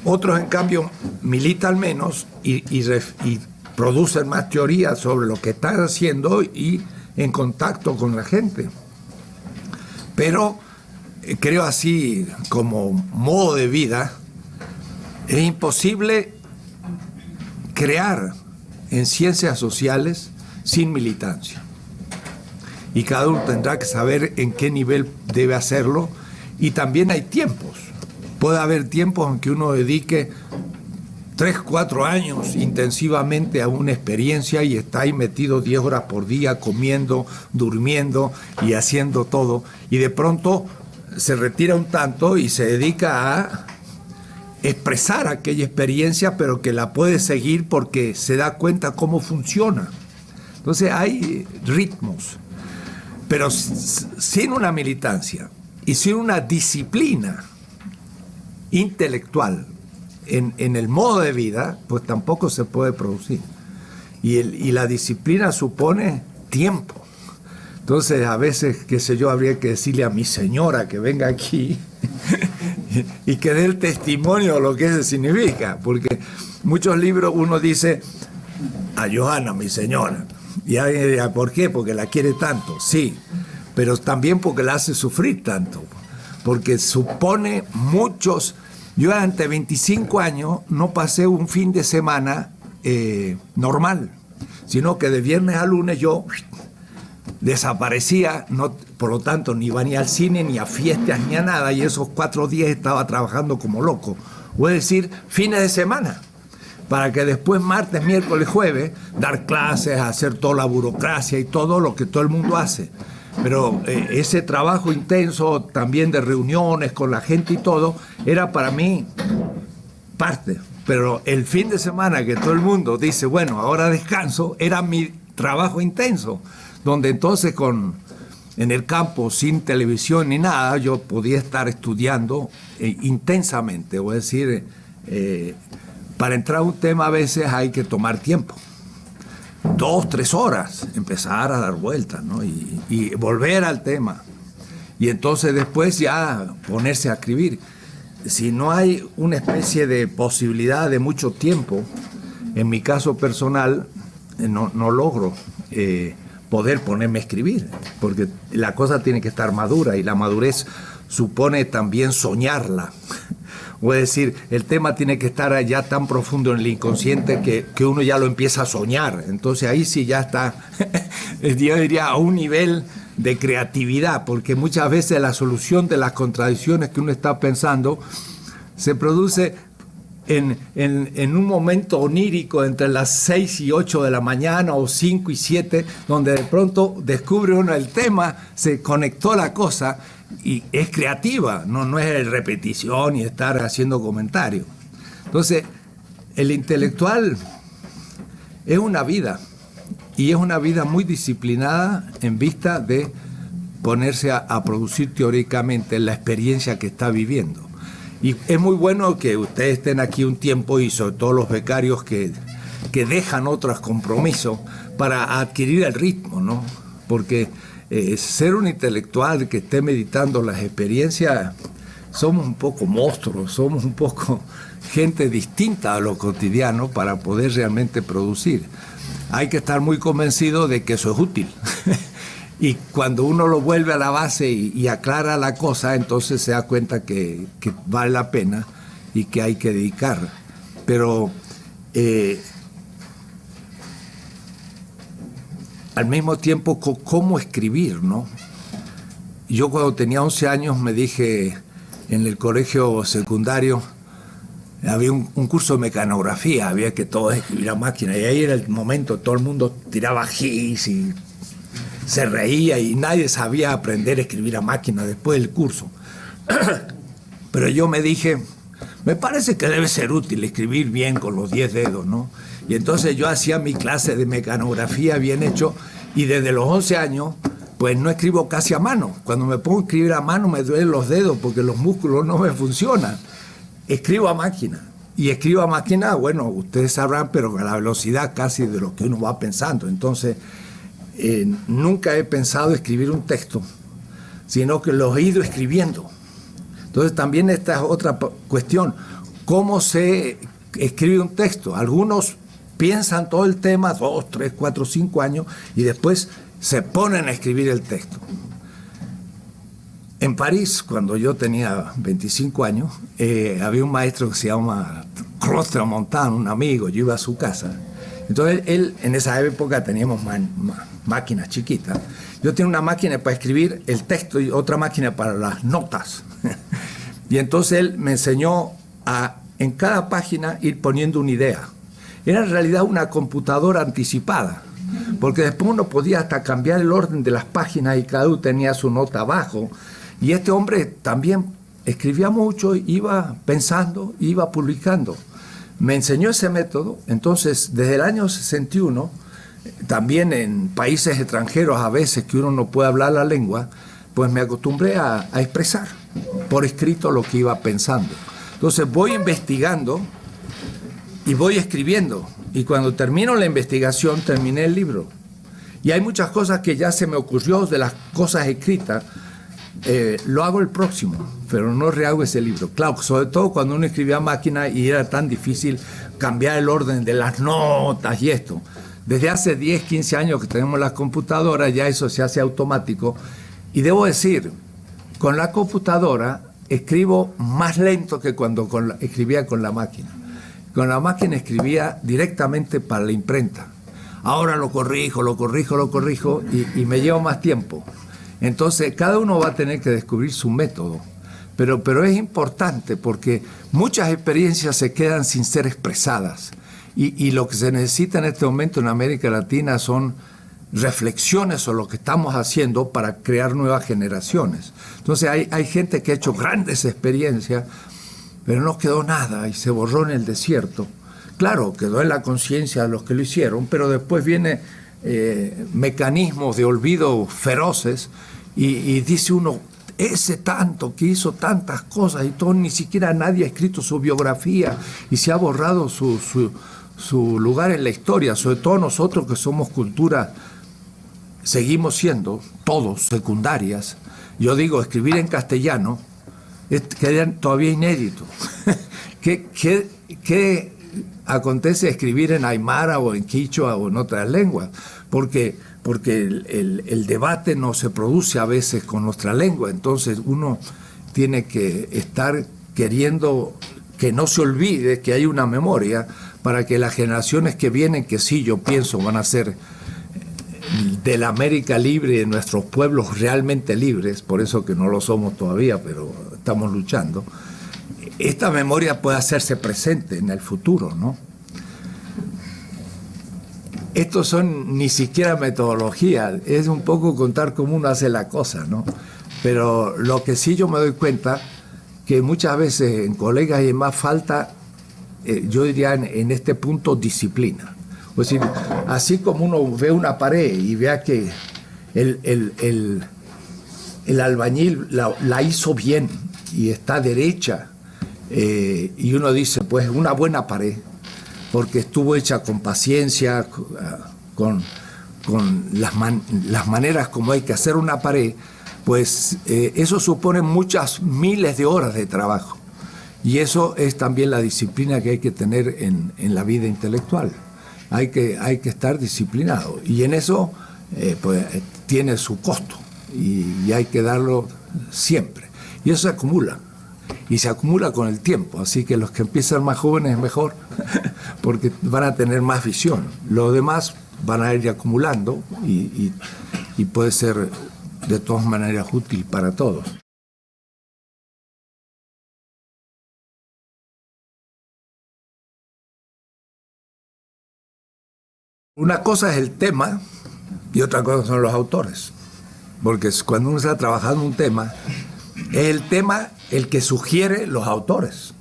[SPEAKER 2] Otros, en cambio, militan menos y producen más teoría sobre lo que están haciendo y en contacto con la gente. Pero creo así, como modo de vida, es imposible crear en ciencias sociales sin militancia. Y cada uno tendrá que saber en qué nivel debe hacerlo. Y también hay tiempos. Puede haber tiempos en que uno dedique 3, 4 años intensivamente a una experiencia y está ahí metido 10 horas por día, comiendo, durmiendo y haciendo todo. Y de pronto se retira un tanto y se dedica a expresar aquella experiencia, pero que la puede seguir porque se da cuenta cómo funciona. Entonces hay ritmos. Pero sin una militancia y sin una disciplina intelectual en el modo de vida, pues tampoco se puede producir. Y la disciplina supone tiempo. Entonces, a veces, qué sé yo, habría que decirle a mi señora que venga aquí y que dé el testimonio de lo que eso significa. Porque muchos libros uno dice, A Johanna, mi señora. Y alguien dirá, ¿por qué? Porque la quiere tanto. Sí, pero también porque la hace sufrir tanto. Porque supone muchos... Yo ante 25 años no pasé un fin de semana normal, sino que de viernes a lunes yo desaparecía, no, por lo tanto ni iba ni al cine, ni a fiestas, ni a nada, y esos 4 días estaba trabajando como loco. O es decir, fines de semana, para que después martes, miércoles, jueves, dar clases, hacer toda la burocracia y todo lo que todo el mundo hace. Pero ese trabajo intenso también de reuniones con la gente y todo, era para mí parte. Pero el fin de semana que todo el mundo dice, bueno, ahora descanso, era mi trabajo intenso, donde entonces en el campo, sin televisión ni nada, yo podía estar estudiando intensamente. Es decir, para entrar a un tema a veces hay que tomar tiempo. 2, 3 horas, empezar a dar vueltas, ¿no? Y volver al tema. Y entonces después ya ponerse a escribir. Si no hay una especie de posibilidad de mucho tiempo, en mi caso personal, no logro poder ponerme a escribir, porque la cosa tiene que estar madura, y la madurez supone también soñarla. O es decir, el tema tiene que estar ya tan profundo en el inconsciente que uno ya lo empieza a soñar. Entonces ahí sí ya está, yo diría, a un nivel de creatividad, porque muchas veces la solución de las contradicciones que uno está pensando se produce en un momento onírico entre las 6 y 8 de la mañana o 5 y 7, donde de pronto descubre uno el tema, se conectó la cosa y es creativa, no es repetición y estar haciendo comentarios. Entonces, el intelectual es una vida, y es una vida muy disciplinada en vista de ponerse a producir teóricamente la experiencia que está viviendo. Y es muy bueno que ustedes estén aquí un tiempo, y sobre todo los becarios que dejan otros compromisos para adquirir el ritmo, ¿no? Porque ser un intelectual que esté meditando las experiencias, somos un poco monstruos, somos un poco gente distinta a lo cotidiano para poder realmente producir. Hay que estar muy convencido de que eso es útil. Y cuando uno lo vuelve a la base y aclara la cosa, entonces se da cuenta que vale la pena y que hay que dedicar. Pero al mismo tiempo, ¿cómo escribir, no? Yo cuando tenía 11 años me dije, en el colegio secundario, había un curso de mecanografía, había que todos escribir a máquina, y ahí era el momento, todo el mundo tiraba gis y se reía, y nadie sabía aprender a escribir a máquina después del curso. Pero yo me dije, me parece que debe ser útil escribir bien con los 10 dedos, ¿no? Y entonces yo hacía mi clase de mecanografía bien hecho, y desde los 11 años, pues no escribo casi a mano. Cuando me pongo a escribir a mano me duelen los dedos porque los músculos no me funcionan. Escribo a máquina. Y escribo a máquina, bueno, ustedes sabrán, pero a la velocidad casi de lo que uno va pensando. Entonces, nunca he pensado escribir un texto, sino que lo he ido escribiendo. Entonces también esta es otra cuestión. ¿Cómo se escribe un texto? Algunos piensan todo el tema 2, 3, 4, 5 años y después se ponen a escribir el texto. En París, cuando yo tenía 25 años, había un maestro que se llama Claude Tramontane, un amigo, yo iba a su casa. Entonces él, en esa época teníamos máquinas chiquitas. Yo tenía una máquina para escribir el texto y otra máquina para las notas. Y entonces él me enseñó a, en cada página, ir poniendo una idea. Era en realidad una computadora anticipada, porque después uno podía hasta cambiar el orden de las páginas y cada uno tenía su nota abajo. Y este hombre también escribía mucho, iba pensando, iba publicando. Me enseñó ese método. Entonces, desde el año 61, también en países extranjeros a veces que uno no puede hablar la lengua, pues me acostumbré a expresar por escrito lo que iba pensando. Entonces voy investigando y voy escribiendo. Y cuando termino la investigación, terminé el libro. Y hay muchas cosas que ya se me ocurrió de las cosas escritas, lo hago el próximo, pero no rehago ese libro. Claro, sobre todo cuando uno escribía a máquina y era tan difícil cambiar el orden de las notas y esto. Desde hace 10, 15 años que tenemos las computadoras, ya eso se hace automático. Y debo decir, con la computadora escribo más lento que cuando escribía con la máquina. Con la máquina escribía directamente para la imprenta. Ahora lo corrijo y me lleva más tiempo. Entonces, cada uno va a tener que descubrir su método. Pero es importante porque muchas experiencias se quedan sin ser expresadas. Y lo que se necesita en este momento en América Latina son reflexiones sobre lo que estamos haciendo para crear nuevas generaciones. Entonces hay gente que ha hecho grandes experiencias, pero no quedó nada y se borró en el desierto. Claro, quedó en la conciencia de los que lo hicieron, pero después vienen mecanismos de olvido feroces y dice uno, ese tanto que hizo tantas cosas y todo, ni siquiera nadie ha escrito su biografía y se ha borrado su lugar en la historia, sobre todo nosotros que somos cultura, seguimos siendo todos secundarias. Yo digo, escribir en castellano queda todavía inédito. ¿Qué acontece escribir en aymara o en quichua o en otras lenguas? Porque el debate no se produce a veces con nuestra lengua, entonces uno tiene que estar queriendo que no se olvide que hay una memoria para que las generaciones que vienen, que sí, yo pienso, van a ser de la América libre y de nuestros pueblos realmente libres, por eso que no lo somos todavía, pero estamos luchando, esta memoria puede hacerse presente en el futuro, ¿no? Estos son ni siquiera metodologías, es un poco contar cómo uno hace la cosa, ¿no? Pero lo que sí yo me doy cuenta, que muchas veces en colegas y demás falta, yo diría en este punto, disciplina. Es decir, así como uno ve una pared y vea que el albañil la hizo bien y está derecha, y uno dice, pues una buena pared, porque estuvo hecha con paciencia, con las maneras como hay que hacer una pared, pues eso supone muchas miles de horas de trabajo. Y eso es también la disciplina que hay que tener en la vida intelectual. Hay que estar disciplinado. Y en eso pues, tiene su costo. Y hay que darlo siempre. Y eso se acumula. Y se acumula con el tiempo. Así que los que empiezan más jóvenes es mejor, porque van a tener más visión. Los demás van a ir acumulando y puede ser de todas maneras útil para todos. Una cosa es el tema y otra cosa son los autores. Porque cuando uno está trabajando un tema, es el tema el que sugiere los autores.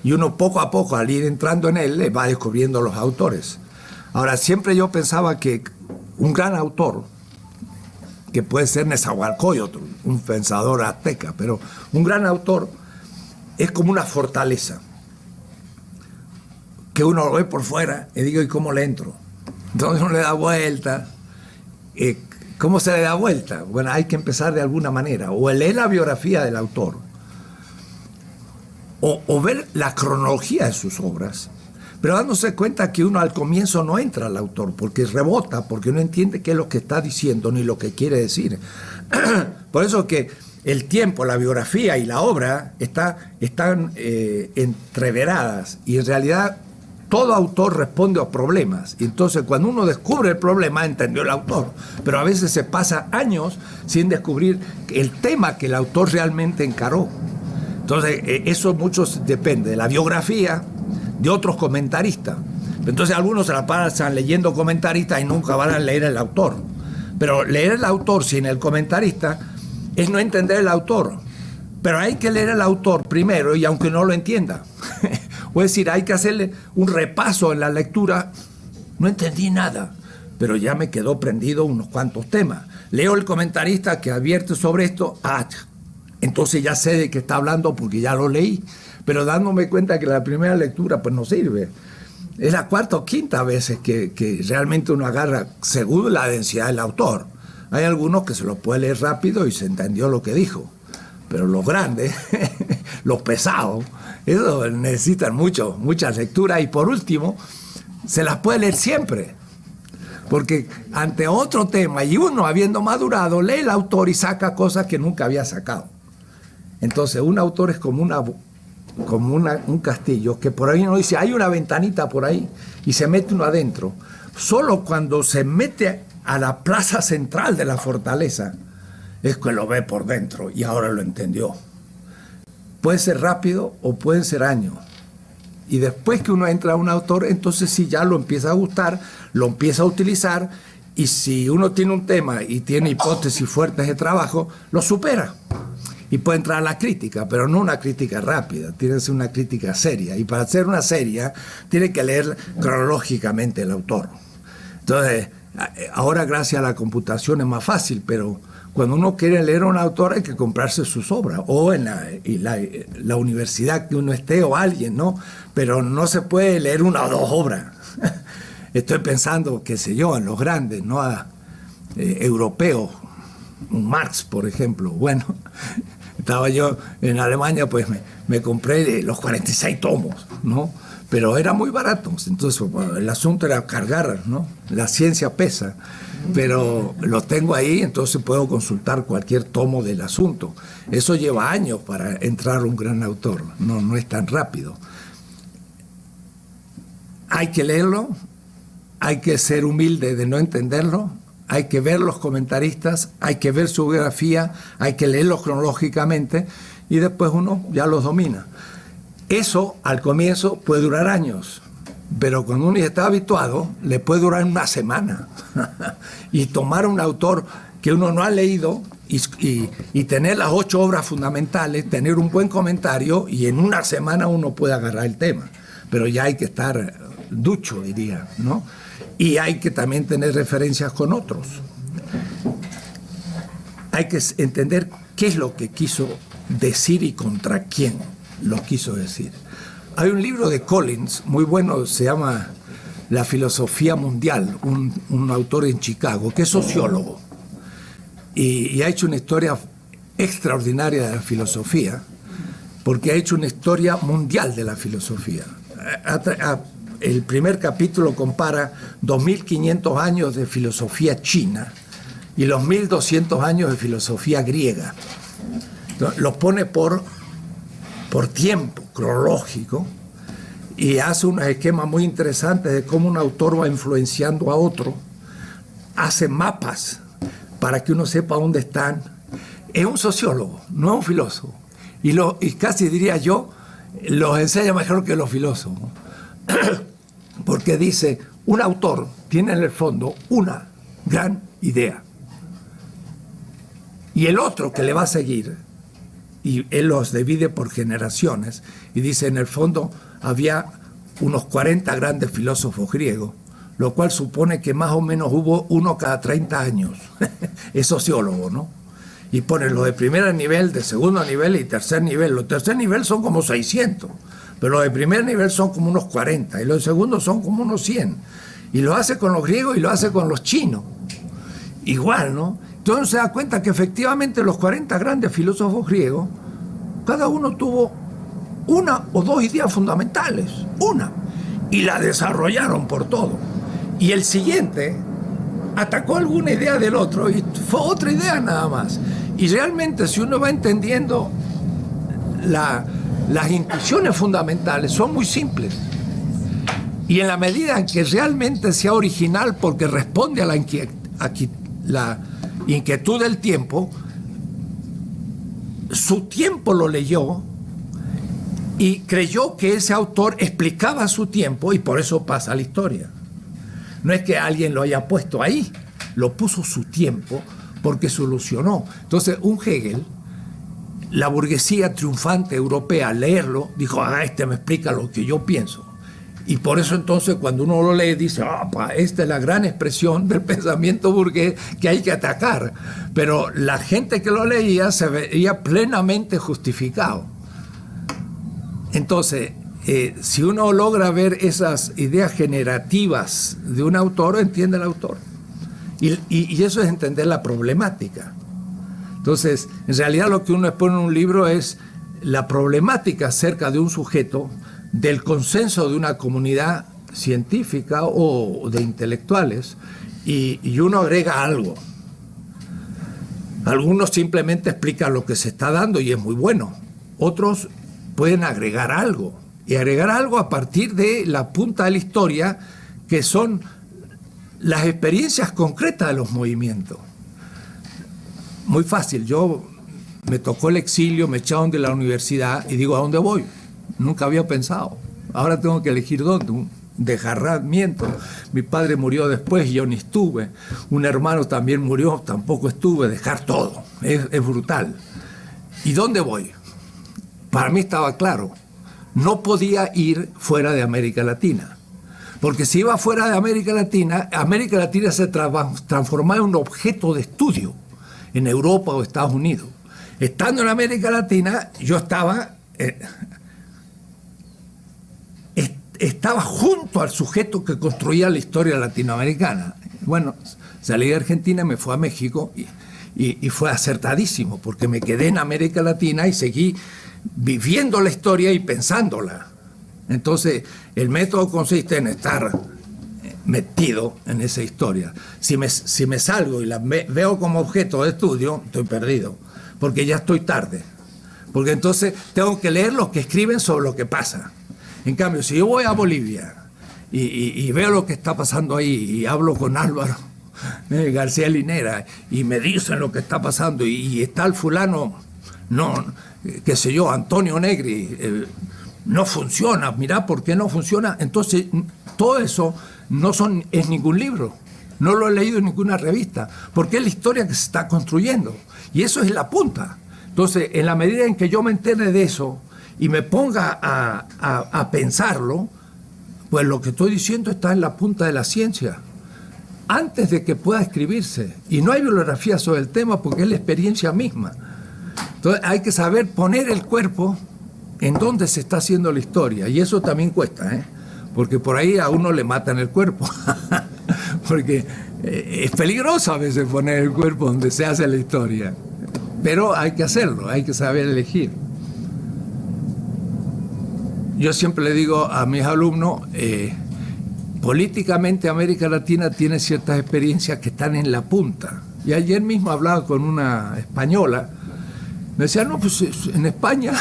[SPEAKER 2] Y uno poco a poco, al ir entrando en él, va descubriendo los autores. Ahora, siempre yo pensaba que un gran autor, que puede ser Nezahualcóyotl, un pensador azteca, pero un gran autor es como una fortaleza, que uno lo ve por fuera y digo, ¿y cómo le entro? Entonces uno le da vuelta. ¿Cómo se le da vuelta? Bueno, hay que empezar de alguna manera. O leer la biografía del autor, o ver la cronología de sus obras, pero dándose cuenta que uno al comienzo no entra al autor, porque rebota, porque no entiende qué es lo que está diciendo ni lo que quiere decir. Por eso que el tiempo, la biografía y la obra están entreveradas, y en realidad todo autor responde a problemas. Y entonces cuando uno descubre el problema, entendió el autor. Pero a veces se pasa años sin descubrir el tema que el autor realmente encaró. Entonces eso mucho depende de la biografía, de otros comentaristas. Entonces algunos se la pasan leyendo comentaristas y nunca van a leer el autor. Pero leer el autor sin el comentarista es no entender el autor. Pero hay que leer el autor primero, y aunque no lo entienda. O es decir, hay que hacerle un repaso en la lectura. No entendí nada, pero ya me quedó prendido unos cuantos temas. Leo el comentarista que advierte sobre esto. Entonces ya sé de qué está hablando porque ya lo leí. Pero dándome cuenta que la primera lectura pues no sirve. Es la cuarta o quinta veces que realmente uno agarra, según la densidad del autor. Hay algunos que se los puede leer rápido y se entendió lo que dijo. Pero los grandes, los pesados, esos necesitan mucha lectura. Y por último, se las puede leer siempre. Porque ante otro tema, y uno habiendo madurado, lee el autor y saca cosas que nunca había sacado. Entonces, un autor es como un castillo, que por ahí uno dice, hay una ventanita por ahí, y se mete uno adentro. Solo cuando se mete a la plaza central de la fortaleza, es que lo ve por dentro, y ahora lo entendió. Puede ser rápido o pueden ser años. Y después que uno entra a un autor, entonces sí ya lo empieza a gustar, lo empieza a utilizar, y si uno tiene un tema y tiene hipótesis fuertes de trabajo, lo supera. Y puede entrar a la crítica, pero no una crítica rápida, tiene que ser una crítica seria. Y para hacer una seria, tiene que leer cronológicamente el autor. Entonces, ahora gracias a la computación es más fácil, pero cuando uno quiere leer a un autor hay que comprarse sus obras, o en la universidad que uno esté, o alguien, ¿no? Pero no se puede leer una o dos obras. Estoy pensando, qué sé yo, en los grandes, ¿no? Europeos, un Marx, por ejemplo. Bueno, estaba yo en Alemania, pues me compré los 46 tomos, ¿no? Pero era muy barato, entonces bueno, el asunto era cargar, ¿no? La ciencia pesa, pero lo tengo ahí, entonces puedo consultar cualquier tomo del asunto. Eso lleva años para entrar a un gran autor, no es tan rápido. Hay que leerlo, hay que ser humilde de no entenderlo, hay que ver los comentaristas, hay que ver su biografía, hay que leerlos cronológicamente y después uno ya los domina. Eso al comienzo puede durar años, pero cuando uno ya está habituado, le puede durar una semana. Y tomar un autor que uno no ha leído y tener las 8 obras fundamentales, tener un buen comentario, y en una semana uno puede agarrar el tema. Pero ya hay que estar ducho, diría, ¿no? Y hay que también tener referencias con otros. Hay que entender qué es lo que quiso decir y contra quién lo quiso decir. Hay un libro de Collins muy bueno, se llama La filosofía mundial, un autor en Chicago que es sociólogo y ha hecho una historia extraordinaria de la filosofía, porque ha hecho una historia mundial de la filosofía. El primer capítulo compara 2.500 años de filosofía china y los 1.200 años de filosofía griega. Entonces, los pone por tiempo cronológico y hace unos esquemas muy interesantes de cómo un autor va influenciando a otro, hace mapas para que uno sepa dónde están. Es un sociólogo, no es un filósofo, y casi diría yo, los enseña mejor que los filósofos, porque dice, un autor tiene en el fondo una gran idea, y el otro que le va a seguir, y él los divide por generaciones, y dice, en el fondo había unos 40 grandes filósofos griegos, lo cual supone que más o menos hubo uno cada 30 años. Es sociólogo, ¿no? Y pone los de primer nivel, de segundo nivel y tercer nivel. Los de tercer nivel son como 600, pero los de primer nivel son como unos 40, y los de segundo son como unos 100. Y lo hace con los griegos y lo hace con los chinos. Igual, ¿no? Entonces se da cuenta que efectivamente los 40 grandes filósofos griegos, cada uno tuvo una o dos ideas fundamentales, y la desarrollaron por todo. Y el siguiente atacó alguna idea del otro y fue otra idea nada más. Y realmente si uno va entendiendo las intuiciones fundamentales son muy simples. Y en la medida en que realmente sea original porque responde a la inquietud del tiempo, su tiempo lo leyó y creyó que ese autor explicaba su tiempo y por eso pasa la historia. No es que alguien lo haya puesto ahí, lo puso su tiempo porque solucionó. Entonces un Hegel, la burguesía triunfante europea al leerlo, dijo, este me explica lo que yo pienso. Y por eso entonces cuando uno lo lee dice, esta es la gran expresión del pensamiento burgués que hay que atacar. Pero la gente que lo leía se veía plenamente justificado. Entonces, si uno logra ver esas ideas generativas de un autor, entiende al autor. Y eso es entender la problemática. Entonces, en realidad lo que uno expone en un libro es la problemática acerca de un sujeto, del consenso de una comunidad científica o de intelectuales, y uno agrega algo. Algunos simplemente explican lo que se está dando y es muy bueno. Otros pueden agregar algo, y agregar algo a partir de la punta de la historia, que son las experiencias concretas de los movimientos. Muy fácil, yo me tocó el exilio, me echaron de la universidad y digo, ¿a dónde voy? Nunca había pensado. Ahora tengo que elegir dónde. Un desgarramiento. Mi padre murió después y yo ni estuve. Un hermano también murió, tampoco estuve. Dejar todo. Es brutal. ¿Y dónde voy? Para mí estaba claro. No podía ir fuera de América Latina. Porque si iba fuera de América Latina se transformaba en un objeto de estudio en Europa o Estados Unidos. Estando en América Latina, yo estaba junto al sujeto que construía la historia latinoamericana. Bueno, salí de Argentina, me fui a México y fue acertadísimo, porque me quedé en América Latina y seguí viviendo la historia y pensándola. Entonces, el método consiste en estar metido en esa historia. Si me salgo y la veo como objeto de estudio, estoy perdido, porque ya estoy tarde. Porque entonces tengo que leer lo que escriben sobre lo que pasa. En cambio, si yo voy a Bolivia y veo lo que está pasando ahí y hablo con Álvaro García Linera y me dicen lo que está pasando y está el fulano, no, qué sé yo, Antonio Negri, no funciona, mirá por qué no funciona. Entonces, todo eso es ningún libro, no lo he leído en ninguna revista, porque es la historia que se está construyendo y eso es la punta. Entonces, en la medida en que yo me entere de eso y me ponga a pensarlo, pues lo que estoy diciendo está en la punta de la ciencia, antes de que pueda escribirse. Y no hay bibliografía sobre el tema porque es la experiencia misma. Entonces hay que saber poner el cuerpo en donde se está haciendo la historia. Y eso también cuesta, porque por ahí a uno le matan el cuerpo. Porque es peligroso a veces poner el cuerpo donde se hace la historia. Pero hay que hacerlo, hay que saber elegir. Yo siempre le digo a mis alumnos, políticamente América Latina tiene ciertas experiencias que están en la punta. Y ayer mismo hablaba con una española, me decía, no, pues en España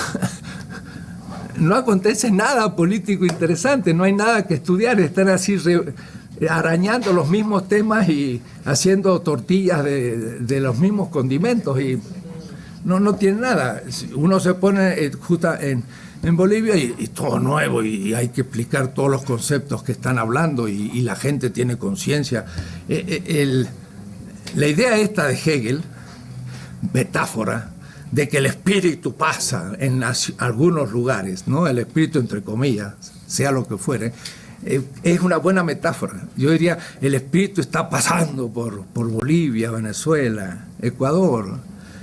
[SPEAKER 2] no acontece nada político interesante, no hay nada que estudiar, están así arañando los mismos temas y haciendo tortillas de los mismos condimentos y no tiene nada. Uno se pone justo en Bolivia y todo nuevo y hay que explicar todos los conceptos que están hablando y la gente tiene conciencia. La idea esta de Hegel, metáfora, de que el espíritu pasa en algunos lugares, ¿no? El espíritu entre comillas, sea lo que fuere, es una buena metáfora. Yo diría, el espíritu está pasando por Bolivia, Venezuela, Ecuador,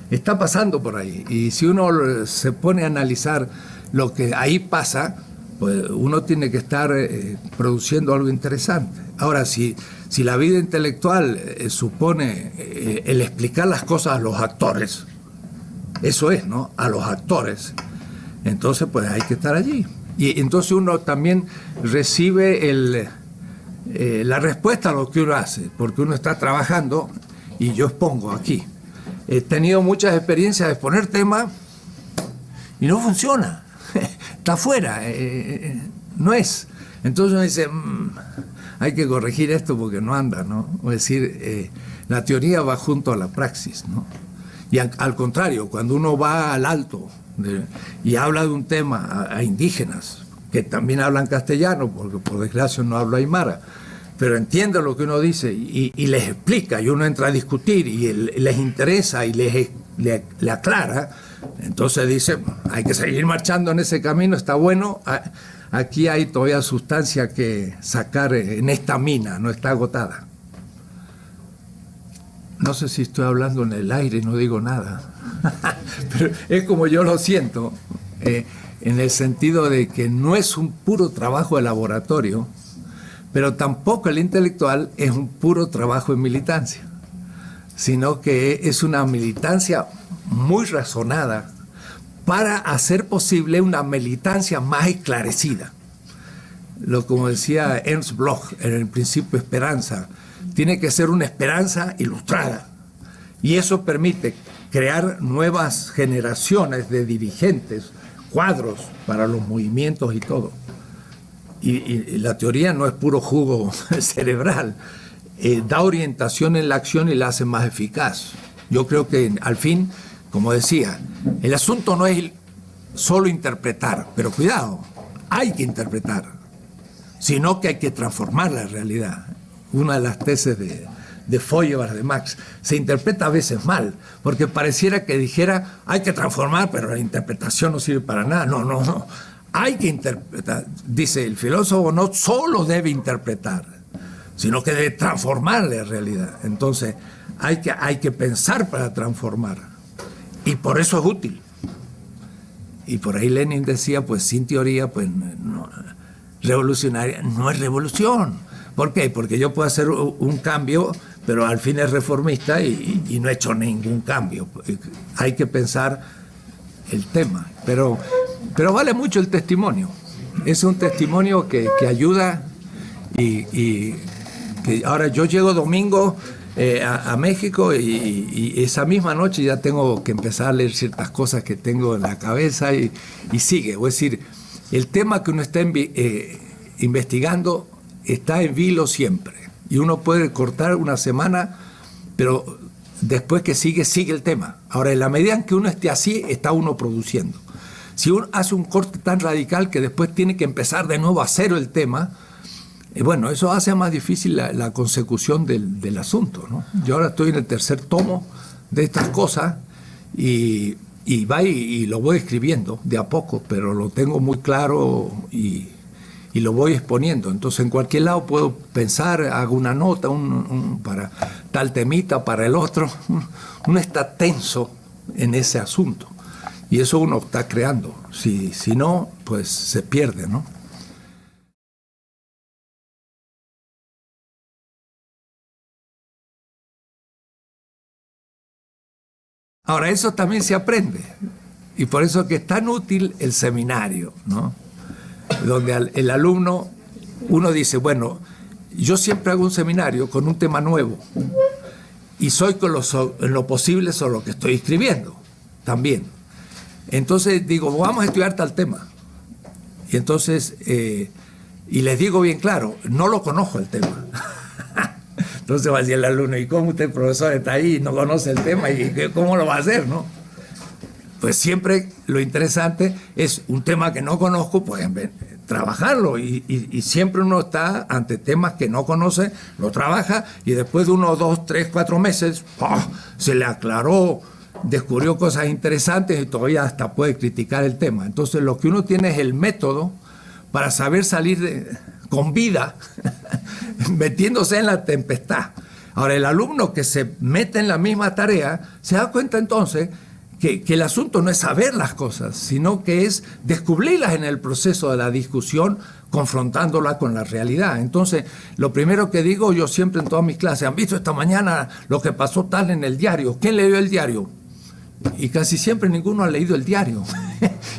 [SPEAKER 2] está pasando por ahí. Y si uno se pone a analizar lo que ahí pasa, pues uno tiene que estar produciendo algo interesante. Ahora, si la vida intelectual supone el explicar las cosas a los actores, eso es, ¿no? A los actores, entonces pues hay que estar allí. Y entonces uno también recibe la respuesta a lo que uno hace, porque uno está trabajando y yo expongo aquí. He tenido muchas experiencias de exponer temas y no funciona. Está afuera, no es. Entonces uno dice, hay que corregir esto porque no anda, ¿no? Es decir, la teoría va junto a la praxis, ¿no? Y al contrario, cuando uno va al alto y habla de un tema a indígenas, que también hablan castellano, porque por desgracia no hablo aymara, pero entiende lo que uno dice y les explica, y uno entra a discutir y les interesa y le aclara, entonces dice, hay que seguir marchando en ese camino, está bueno, aquí hay todavía sustancia que sacar en esta mina, no está agotada. No sé si estoy hablando en el aire, no digo nada, pero es como yo lo siento, en el sentido de que no es un puro trabajo de laboratorio, Pero tampoco el intelectual es un puro trabajo en militancia, sino que es una militancia muy razonada para hacer posible una militancia más esclarecida. Como decía Ernst Bloch en el principio Esperanza, tiene que ser una esperanza ilustrada. Y eso permite crear nuevas generaciones de dirigentes, cuadros para los movimientos y todo. Y la teoría no es puro jugo cerebral, da orientación en la acción y la hace más eficaz. Yo creo que al fin, como decía, el asunto no es solo interpretar, pero cuidado, hay que interpretar, sino que hay que transformar la realidad. Una de las tesis de Feuerbach, de Marx, se interpreta a veces mal, porque pareciera que dijera hay que transformar, pero la interpretación no sirve para nada. No. Hay que interpretar. Dice, el filósofo no solo debe interpretar, sino que debe transformar la realidad. Entonces, hay que pensar para transformar. Y por eso es útil. Y por ahí Lenin decía, pues sin teoría, pues no, revolucionaria no es revolución. ¿Por qué? Porque yo puedo hacer un cambio, pero al fin es reformista y no he hecho ningún cambio. Hay que pensar el tema. Pero vale mucho el testimonio. Es un testimonio que ayuda y que ahora yo llego domingo a México y esa misma noche ya tengo que empezar a leer ciertas cosas que tengo en la cabeza y sigue. Es decir, el tema que uno está investigando está en vilo siempre. Y uno puede cortar una semana, pero después que sigue el tema. Ahora, en la medida en que uno esté así, está uno produciendo. Si uno hace un corte tan radical que después tiene que empezar de nuevo a cero el tema, bueno, eso hace más difícil la consecución del asunto, ¿no? Yo ahora estoy en el tercer tomo de estas cosas y lo voy escribiendo de a poco, pero lo tengo muy claro y lo voy exponiendo. Entonces, en cualquier lado puedo pensar, hago una nota para tal temita, para el otro. Uno está tenso en ese asunto. Y eso uno está creando. Si no, pues se pierde, ¿no? Ahora, eso también se aprende. Y por eso que es tan útil el seminario, ¿no? Donde el alumno, uno dice, bueno, yo siempre hago un seminario con un tema nuevo y soy en lo posible sobre lo que estoy escribiendo también. Entonces digo, vamos a estudiar tal tema. Y entonces, y les digo bien claro, no lo conozco el tema. Entonces va a decir el alumno, ¿y cómo usted, profesor, está ahí y no conoce el tema? ¿Y cómo lo va a hacer, no? Pues siempre lo interesante es un tema que no conozco, pues trabajarlo. Y siempre uno está ante temas que no conoce, lo trabaja y después de 1, 2, 3, 4 meses, se le aclaró, descubrió cosas interesantes y todavía hasta puede criticar el tema. Entonces lo que uno tiene es el método para saber salir con vida, metiéndose en la tempestad. Ahora, el alumno que se mete en la misma tarea se da cuenta entonces que el asunto no es saber las cosas, sino que es descubrirlas en el proceso de la discusión, confrontándola con la realidad. Entonces, lo primero que digo yo siempre en todas mis clases, ¿han visto esta mañana lo que pasó tal en el diario? ¿Quién leyó el diario? Y casi siempre ninguno ha leído el diario.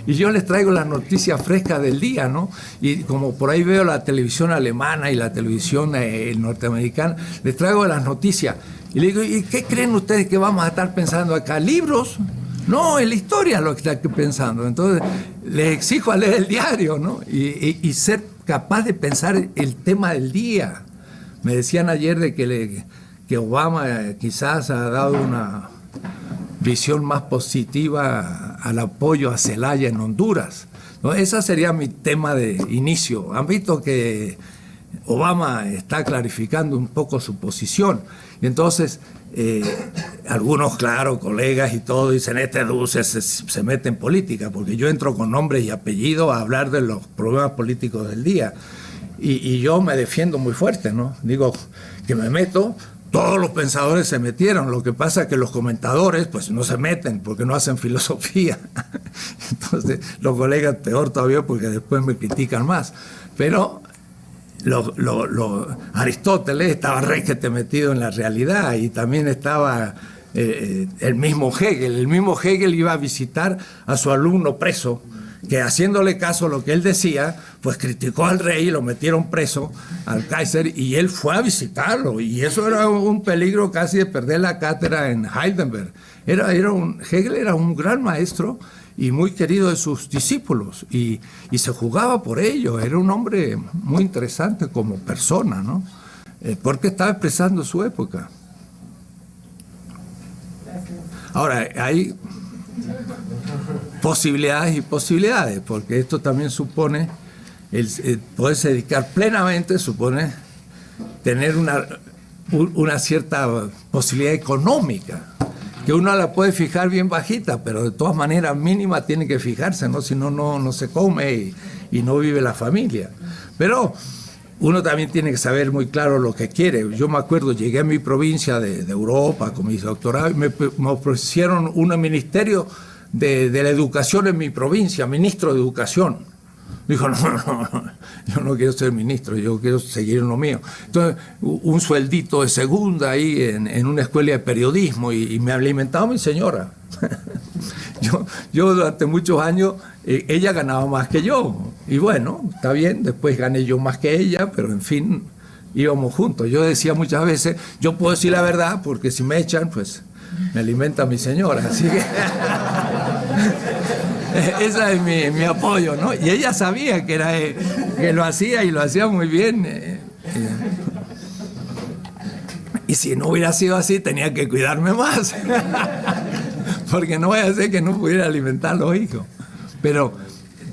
[SPEAKER 2] Y yo les traigo las noticias frescas del día, ¿no? Y como por ahí veo la televisión alemana y la televisión norteamericana, les traigo las noticias. Y le digo, ¿y qué creen ustedes que vamos a estar pensando acá? ¿Libros? No, es la historia lo que está pensando. Entonces, les exijo a leer el diario, ¿no? Y ser capaz de pensar el tema del día. Me decían ayer de que Obama quizás ha dado una visión más positiva al apoyo a Zelaya en Honduras, ¿no? Ese sería mi tema de inicio. Han visto que Obama está clarificando un poco su posición. Y entonces, algunos, claro, colegas y todo, dicen, Dulce se mete en política, porque yo entro con nombres y apellidos a hablar de los problemas políticos del día. Y yo me defiendo muy fuerte, ¿no? Digo que me meto. Todos los pensadores se metieron, lo que pasa es que los comentadores pues no se meten porque no hacen filosofía. Entonces los colegas peor todavía porque después me critican más. Pero Aristóteles estaba requete metido en la realidad, y también estaba el mismo Hegel. El mismo Hegel iba a visitar a su alumno preso, que haciéndole caso a lo que él decía, pues criticó al rey y lo metieron preso al Kaiser, y él fue a visitarlo, y eso era un peligro casi de perder la cátedra en Heidelberg. Hegel era un gran maestro y muy querido de sus discípulos, y se jugaba por ello. Era un hombre muy interesante como persona, ¿no? Porque estaba expresando su época. Ahora, hay posibilidades y posibilidades, porque esto también supone, poderse dedicar plenamente, supone tener una cierta posibilidad económica, que uno la puede fijar bien bajita, pero de todas maneras mínima tiene que fijarse, ¿no? Si no, no se come y no vive la familia. Pero uno también tiene que saber muy claro lo que quiere. Yo me acuerdo, llegué a mi provincia de Europa con mi doctorado y me ofrecieron un ministerio de la educación en mi provincia, ministro de educación. Dijo, no, yo no quiero ser ministro, yo quiero seguir en lo mío. Entonces, un sueldito de segunda ahí en una escuela de periodismo, y me alimentaba mi señora. Yo durante muchos años, ella ganaba más que yo. Y bueno, está bien, después gané yo más que ella, pero en fin, íbamos juntos. Yo decía muchas veces, yo puedo decir la verdad, porque si me echan, pues me alimenta mi señora. Así que ese es mi apoyo, ¿no? Y ella sabía que lo hacía, y lo hacía muy bien. Y si no hubiera sido así, tenía que cuidarme más. Porque no voy a hacer que no pudiera alimentar a los hijos. Pero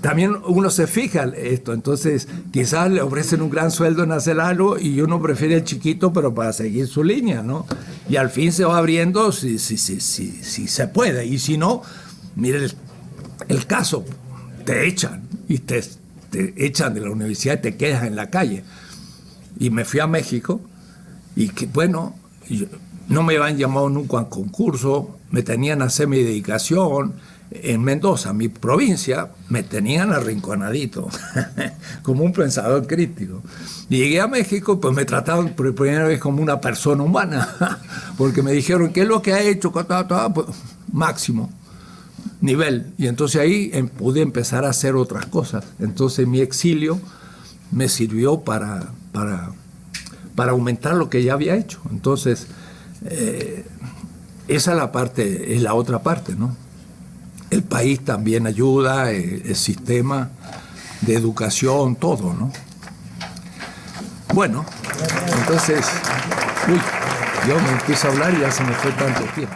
[SPEAKER 2] también uno se fija esto, entonces quizás le ofrecen un gran sueldo en hacer algo y uno prefiere el chiquito, pero para seguir su línea, ¿no? Y al fin se va abriendo si se puede, y si no, mire el caso, te echan, y te echan de la universidad y te quedas en la calle. Y me fui a México, y que bueno, no me habían llamado nunca a concurso, me tenían a hacer mi dedicación. En Mendoza, mi provincia, me tenían arrinconadito, como un pensador crítico. Y llegué a México, pues me trataban por primera vez como una persona humana, porque me dijeron, ¿qué es lo que ha hecho? Pues, máximo nivel. Y entonces ahí pude empezar a hacer otras cosas. Entonces mi exilio me sirvió para aumentar lo que ya había hecho. Entonces, esa es la otra parte, ¿no? El país también ayuda, el sistema de educación, todo, ¿no? Bueno, entonces, yo me empiezo a hablar y ya se me fue tanto tiempo.